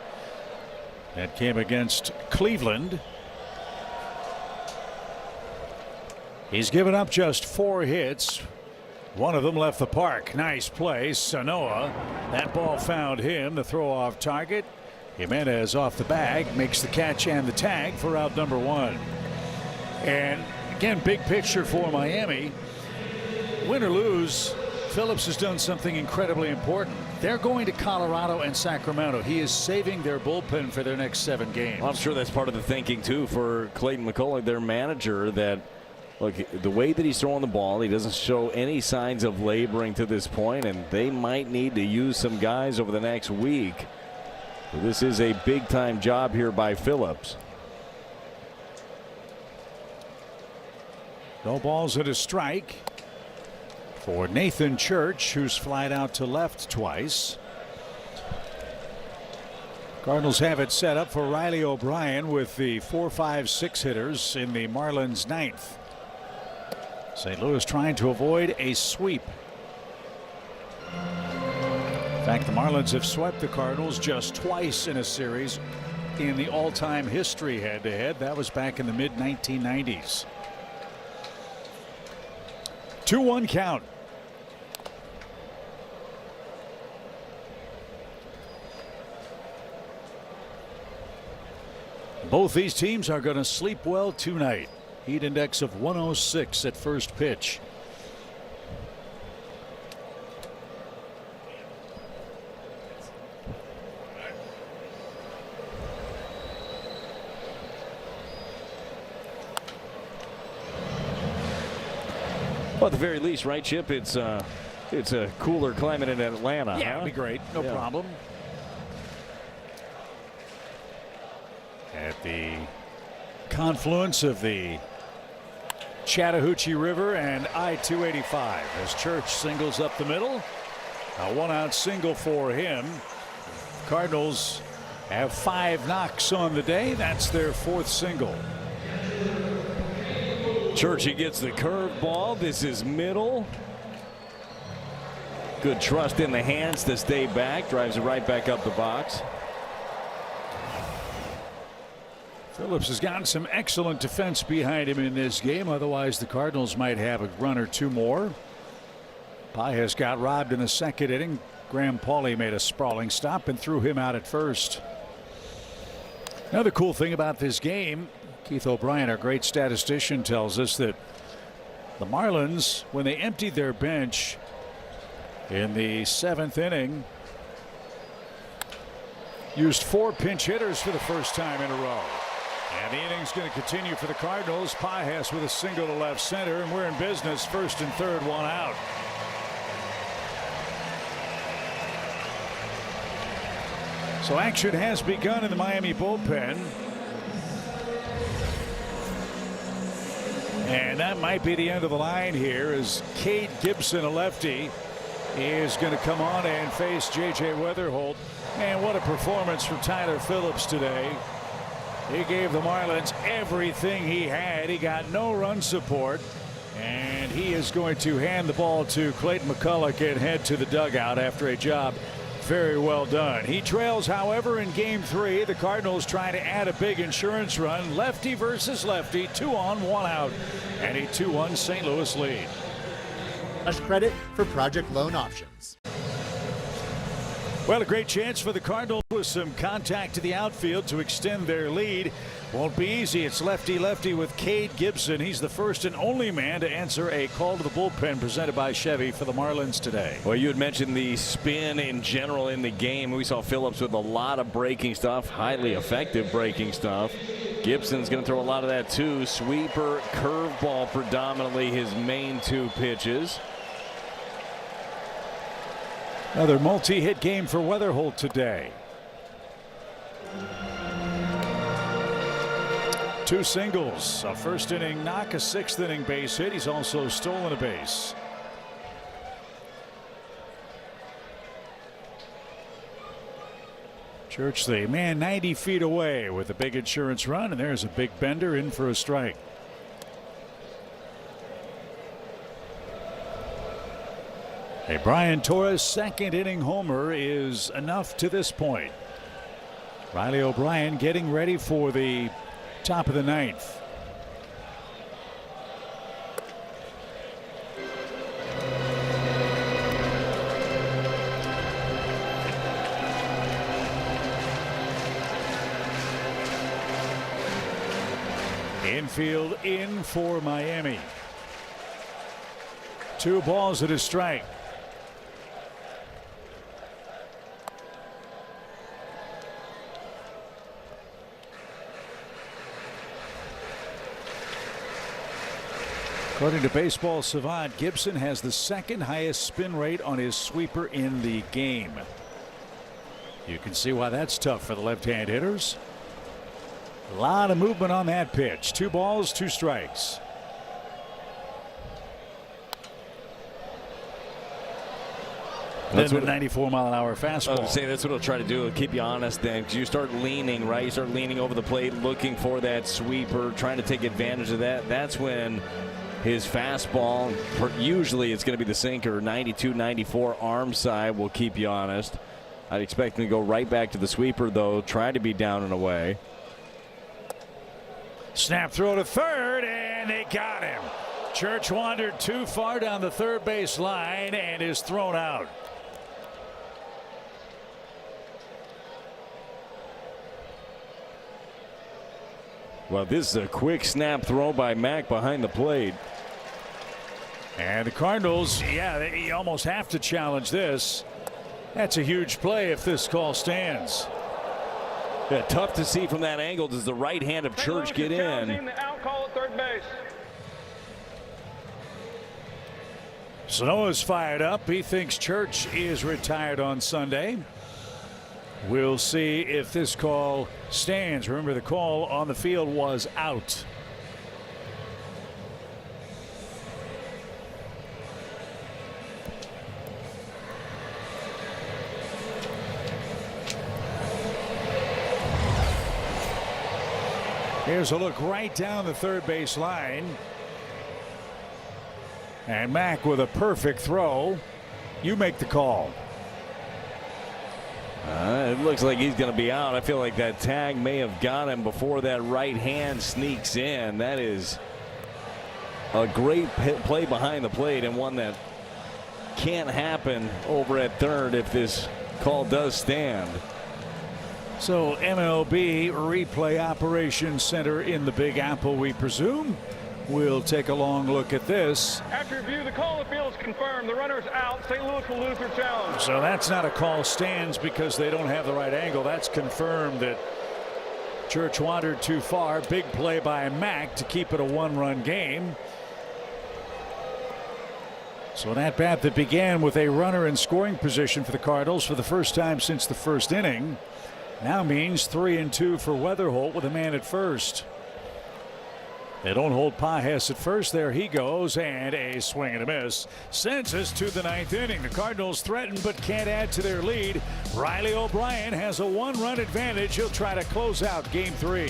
That came against Cleveland. He's given up just 4 hits. 1 of them left the park. Nice play. Sanoa. That ball found him. The throw off target. Jimenez off the bag. Makes the catch and the tag for out number 1. And again, big picture for Miami. Win or lose, Phillips has done something incredibly important. They're going to Colorado and Sacramento. He is saving their bullpen for their next 7 games. Well, I'm sure that's part of the thinking, too, for Clayton McCullough, their manager, that look, the way that he's throwing the ball, he doesn't show any signs of laboring to this point, and they might need to use some guys over the next week. So this is a big-time job here by Phillips. No balls and a strike for Nathan Church, who's flied out to left twice. Cardinals have it set up for Riley O'Brien with the 4, 5, 6 hitters in the Marlins 9th. St. Louis trying to avoid a sweep. In fact, the Marlins have swept the Cardinals just twice in a series in the all-time history head-to-head. That was back in the mid-1990s. 2-1 count. Both these teams are going to sleep well tonight. Heat index of 106 at first pitch. Well, at the very least, right, Chip? It's a cooler climate in Atlanta. Yeah, it'd be great. No problem. At the confluence of the Chattahoochee River and I-285 as Church singles up the middle. A 1-out single for him. Cardinals have 5 knocks on the day. That's their 4th single. Church, he gets the curve ball. This is middle. Good trust in the hands to stay back. Drives it right back up the box. Phillips has gotten some excellent defense behind him in this game. Otherwise, the Cardinals might have a run or 2 more. Pages got robbed in the 2nd inning. Graham Pauley made a sprawling stop and threw him out at first. Another cool thing about this game, Keith O'Brien, our great statistician, tells us that the Marlins, when they emptied their bench in the 7th inning, used 4 pinch hitters for the first time in a row. And the inning's going to continue for the Cardinals. Pages with a single to left center, and we're in business. 1st and 3rd, 1 out. So action has begun in the Miami bullpen. And that might be the end of the line here as Cade Gibson, a lefty, is going to come on and face J.J. Weatherholt. And what a performance from Tyler Phillips today. He gave the Marlins everything he had. He got no run support. And he is going to hand the ball to Clayton McCullough and head to the dugout after a job very well done. He trails, however, in game 3. The Cardinals trying to add a big insurance run. Lefty versus lefty, 2 on, 1 out, and a 2-1 St. Louis lead. Credit for Project Loan Options. Well, a great chance for the Cardinals with some contact to the outfield to extend their lead. Won't be easy. It's lefty-lefty with Cade Gibson. He's the first and only man to answer a call to the bullpen presented by Chevy for the Marlins today. Well, you had mentioned the spin in general in the game. We saw Phillips with a lot of breaking stuff, highly effective breaking stuff. Gibson's going to throw a lot of that too. Sweeper, curveball predominantly his main 2 pitches. Another multi-hit game for Weatherholt today. 2 singles, a first inning knock, a 6th inning base hit. He's also stolen a base. Church, the man 90 feet away with a big insurance run, and there's a big bender in for a strike. A Brian Torres 2nd inning homer is enough to this point. Riley O'Brien getting ready for the top of the 9th. Infield in for Miami. 2 balls and a strike. According to Baseball Savant, Gibson has the 2nd highest spin rate on his sweeper in the game. You can see why that's tough for the left-hand hitters. A lot of movement on that pitch. 2 balls, 2 strikes. That's a 94-mile-an-hour fastball. I was saying that's what he'll try to do. It'll keep you honest then, because you start leaning, right? You start leaning over the plate, looking for that sweeper, trying to take advantage of that. That's when his fastball, usually it's going to be the sinker, 92, 94 arm side will keep you honest. I'd expect him to go right back to the sweeper, though, try to be down and away. Snap throw to third, and they got him. Church wandered too far down the third base line and is thrown out. Well, this is a quick snap throw by Mack behind the plate. And the Cardinals, yeah, they almost have to challenge this. That's a huge play if this call stands. Yeah, tough to see from that angle. Does the right hand of Church get in? The out call at third base. Sanoa's fired up. He thinks Church is retired on Sunday. We'll see if this call stands. Remember, the call on the field was out. Here's a look right down the third base line. And Mack with a perfect throw. You make the call. It looks like he's going to be out. I feel like that tag may have got him before that right hand sneaks in. That is a great play behind the plate, and one that can't happen over at third if this call does stand. So MLB replay operations center in the Big Apple, we presume. We'll take a long look at this. After review, the call on the field is confirmed. The runner is out. St. Louis will lose their challenge. So that's not a call stands because they don't have the right angle. That's confirmed that Church wandered too far. Big play by Mack to keep it a 1-run game. So an at-bat that began with a runner in scoring position for the Cardinals for the first time since the first inning now means 3-2 for Weatherholt with a man at first. They don't hold Pajes at first. There he goes, and a swing and a miss sends us to the 9th inning. The Cardinals threaten but can't add to their lead. Riley O'Brien has a 1-run advantage. He'll try to close out game 3.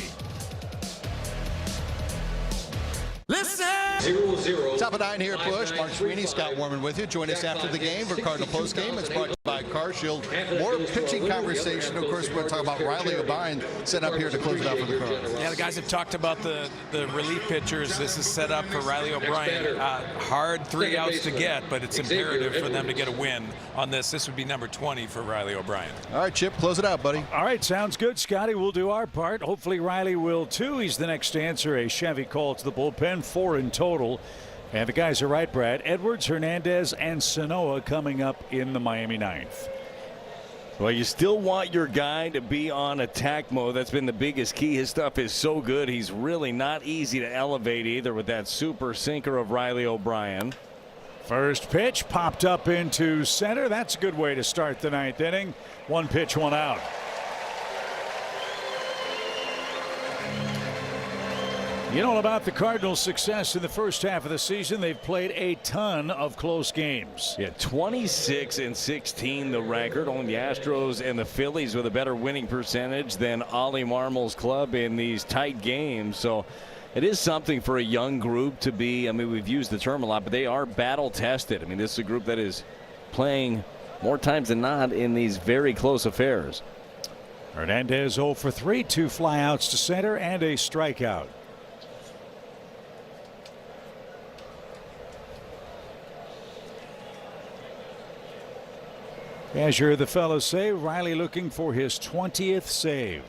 Listen! Top of 9 here at Busch. Mark Sweeney, Scott Warman with you. Join us after the game for Cardinal Postgame. It's brought to you by CarShield. More pitching conversation. Of course, we're going to talk about Riley O'Brien set up here to close it out for the Cardinals. Yeah, the guys have talked about the relief pitchers. This is set up for Riley O'Brien. Hard 3 outs to get, but it's imperative for them to get a win on this. This would be number 20 for Riley O'Brien. All right, Chip, close it out, buddy. All right, sounds good, Scotty. We'll do our part. Hopefully Riley will too. He's the next to answer a Chevy call to the bullpen, 4 in total. And the guys are right, Brad. Edwards, Hernandez, and Sanoa coming up in the Miami ninth. Well, you still want your guy to be on attack mode. That's been the biggest key. His stuff is so good. He's really not easy to elevate either with that super sinker of Riley O'Brien. First pitch popped up into center. That's a good way to start the ninth inning. 1 pitch, 1 out. You know about the Cardinals' success in the first half of the season. They've played a ton of close games. Yeah, 26-16 the record. Only the Astros and the Phillies with a better winning percentage than Ollie Marmol's club in these tight games. So it is something for a young group to be. I mean, we've used the term a lot, but they are battle tested. I mean, this is a group that is playing more times than not in these very close affairs. Hernandez 0 for 3, 2 flyouts to center and a strikeout. As you heard the fellows say, Riley looking for his 20th save.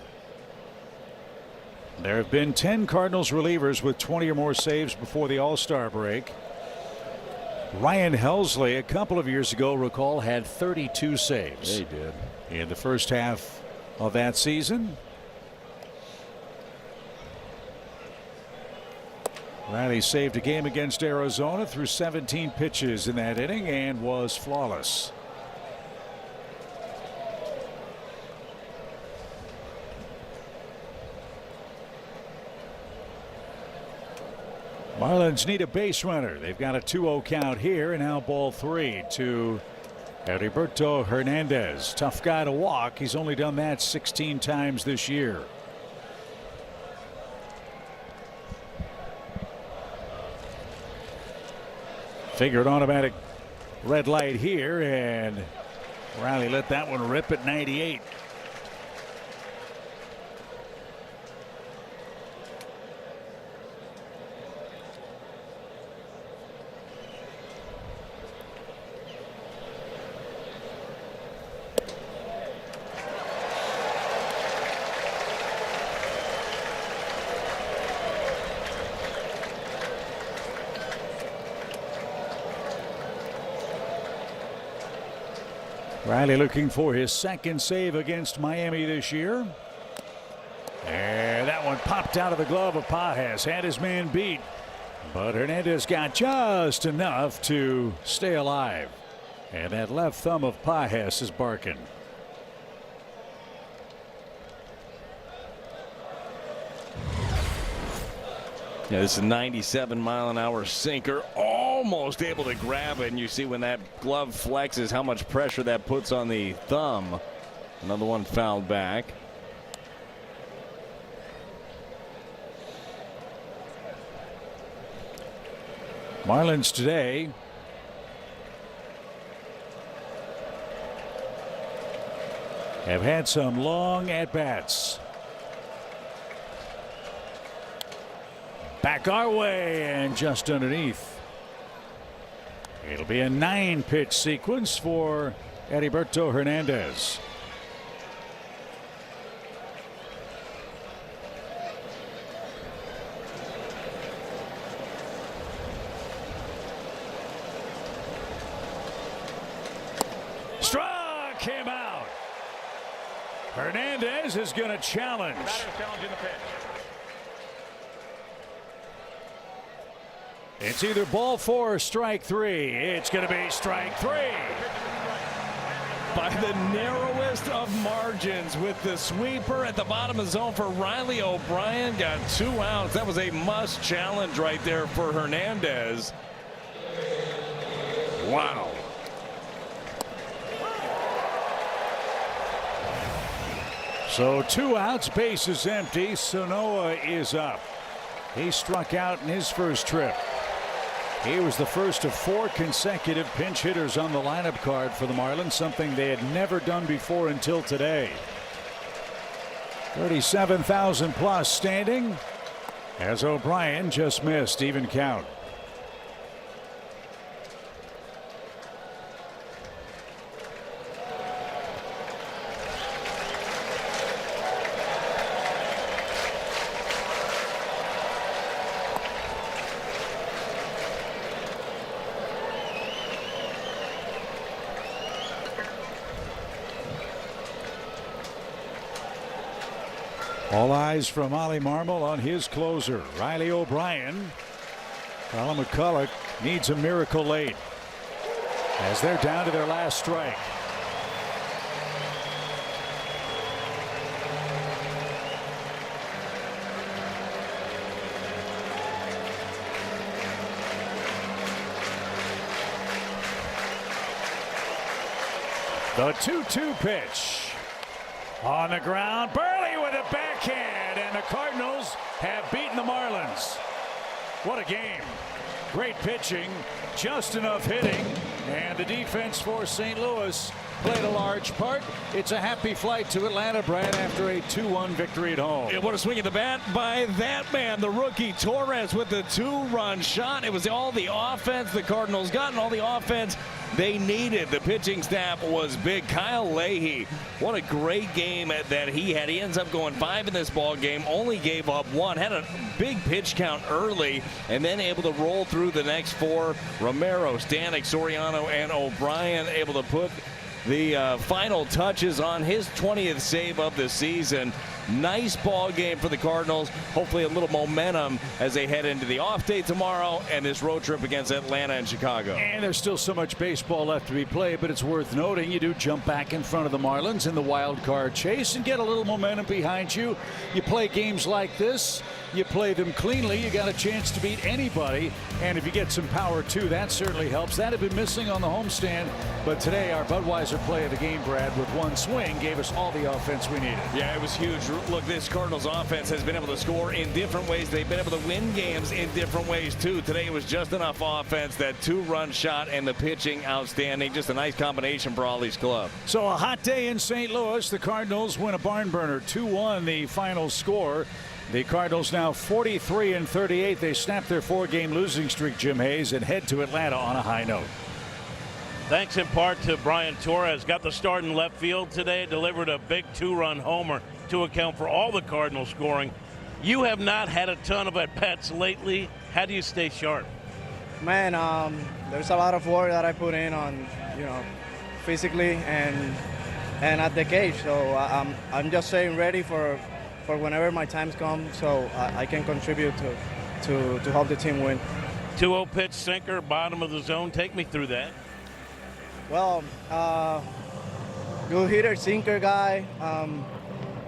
There have been 10 Cardinals relievers with 20 or more saves before the All-Star break. Ryan Helsley a couple of years ago, recall, had 32 saves. He did. In the first half of that season. Riley saved a game against Arizona through 17 pitches in that inning and was flawless. Marlins need a base runner. They've got a 2-0 count here, and now ball 3 to Heriberto Hernandez. Tough guy to walk. He's only done that 16 times this year. Figured automatic red light here, and Riley let that one rip at 98. Riley looking for his second save against Miami this year. And that one popped out of the glove of Pages. Had his man beat. But Hernandez got just enough to stay alive. And that left thumb of Pages is barking. Yeah, this is a 97-mile-an-hour sinker, almost able to grab it, and you see when that glove flexes how much pressure that puts on the thumb. Another one fouled back. Marlins today have had some long at-bats. Back our way and just underneath. It'll be a 9-pitch sequence for Heriberto Hernandez. Struck him out. Hernandez is going to challenge. It's either ball 4 or strike 3. It's going to be strike 3. By the narrowest of margins with the sweeper at the bottom of the zone for Riley O'Brien. Got 2 outs. That was a must challenge right there for Hernandez. Wow. So 2 outs, base is empty. Sanoa is up. He struck out in his first trip. He was the first of 4 consecutive pinch hitters on the lineup card for the Marlins, something they had never done before until today. 37,000 plus standing as O'Brien just missed, even count. All eyes from Ollie Marmol on his closer, Riley O'Brien. Colin McCulloch needs a miracle late as they're down to their last strike. The 2-2 pitch. On the ground, Burley with a backhand, and the Cardinals have beaten the Marlins. What a game. Great pitching, just enough hitting, and the defense for St. Louis played a large part. It's a happy flight to Atlanta, Brad, after a 2-1 victory at home. Yeah, what a swing at the bat by that man, the rookie Torres, with the 2-run shot. It was all the offense the Cardinals got and all the offense they needed. The pitching staff was big. Kyle Leahy, what a great game that he had. He ends up going 5 in this ball game, only gave up 1, had a big pitch count early, and then able to roll through the next 4. Romero, Stanek, Soriano, and O'Brien able to put the final touches on his 20th save of the season. Nice ball game for the Cardinals. Hopefully a little momentum as they head into the off day tomorrow and this road trip against Atlanta and Chicago. And there's still so much baseball left to be played, but it's worth noting you do jump back in front of the Marlins in the wild card chase and get a little momentum behind you. You play games like this, you play them cleanly, you got a chance to beat anybody, and if you get some power too, that certainly helps. That had been missing on the homestand, but today our Budweiser play of the game, Brad, with 1 swing gave us all the offense we needed. Yeah, it was huge. Look, this Cardinals offense has been able to score in different ways. They've been able to win games in different ways too. Today it was just enough offense, that 2-run shot, and the pitching outstanding. Just a nice combination for Ollie's club. So a hot day in St. Louis. The Cardinals win a barn burner, 2-1 the final score. The Cardinals now 43-38. They snap their 4-game losing streak, Jim Hayes, and head to Atlanta on a high note. Thanks in part to Brian Torres. Got the start in left field today. Delivered a big 2-run homer to account for all the Cardinals scoring. You have not had a ton of at-bats lately. How do you stay sharp? Man, there's a lot of work that I put in on, physically and at the cage. So I'm just staying ready for whenever my times come, so I can contribute to help the team win. 2-0 pitch, sinker, bottom of the zone. Take me through that. Well, good hitter, sinker guy.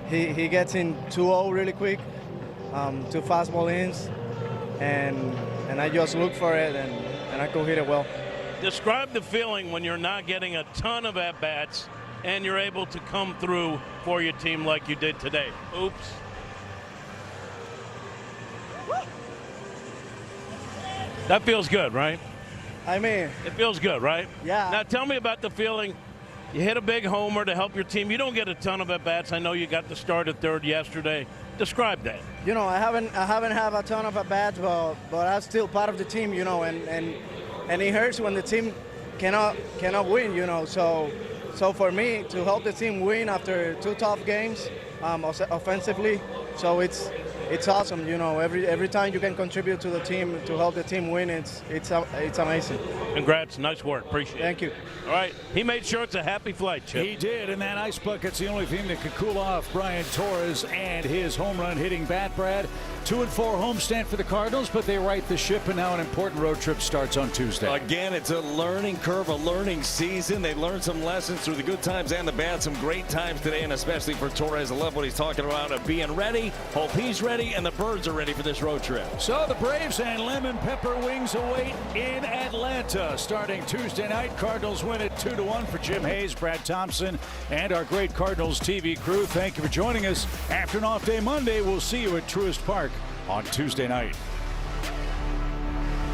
He gets in 2-0 really quick, 2 fastball ins, and I just look for it, and I could hit it well. Describe the feeling when you're not getting a ton of at-bats and you're able to come through for your team like you did today. Oops. That feels good, right? I mean, it feels good, right? Yeah. Now tell me about the feeling. You hit a big homer to help your team. You don't get a ton of at-bats. I know you got the start at third yesterday. Describe that. I haven't had a ton of at-bats, but I'm still part of the team, and it hurts when the team cannot win, So for me to help the team win after 2 tough games, offensively, so it's awesome. Every time you can contribute to the team to help the team win, it's amazing. Congrats, nice work, appreciate it. Thank you. All right, he made sure it's a happy flight, Chip. He did, and that ice bucket's the only thing that could cool off Brian Torres and his home run hitting bat, Brad. 2-4 homestand for the Cardinals, but they right the ship, and now an important road trip starts on Tuesday. Again, it's a learning curve, a learning season. They learned some lessons through the good times and the bad. Some great times today, and especially for Torres. I love what he's talking about of being ready. Hope he's ready, and the Birds are ready for this road trip. So the Braves and Lemon Pepper Wings await in Atlanta starting Tuesday night. Cardinals win it 2-1 for Jim Hayes, Brad Thompson, and our great Cardinals TV crew. Thank you for joining us. After an off day Monday, we'll see you at Truist Park on Tuesday night.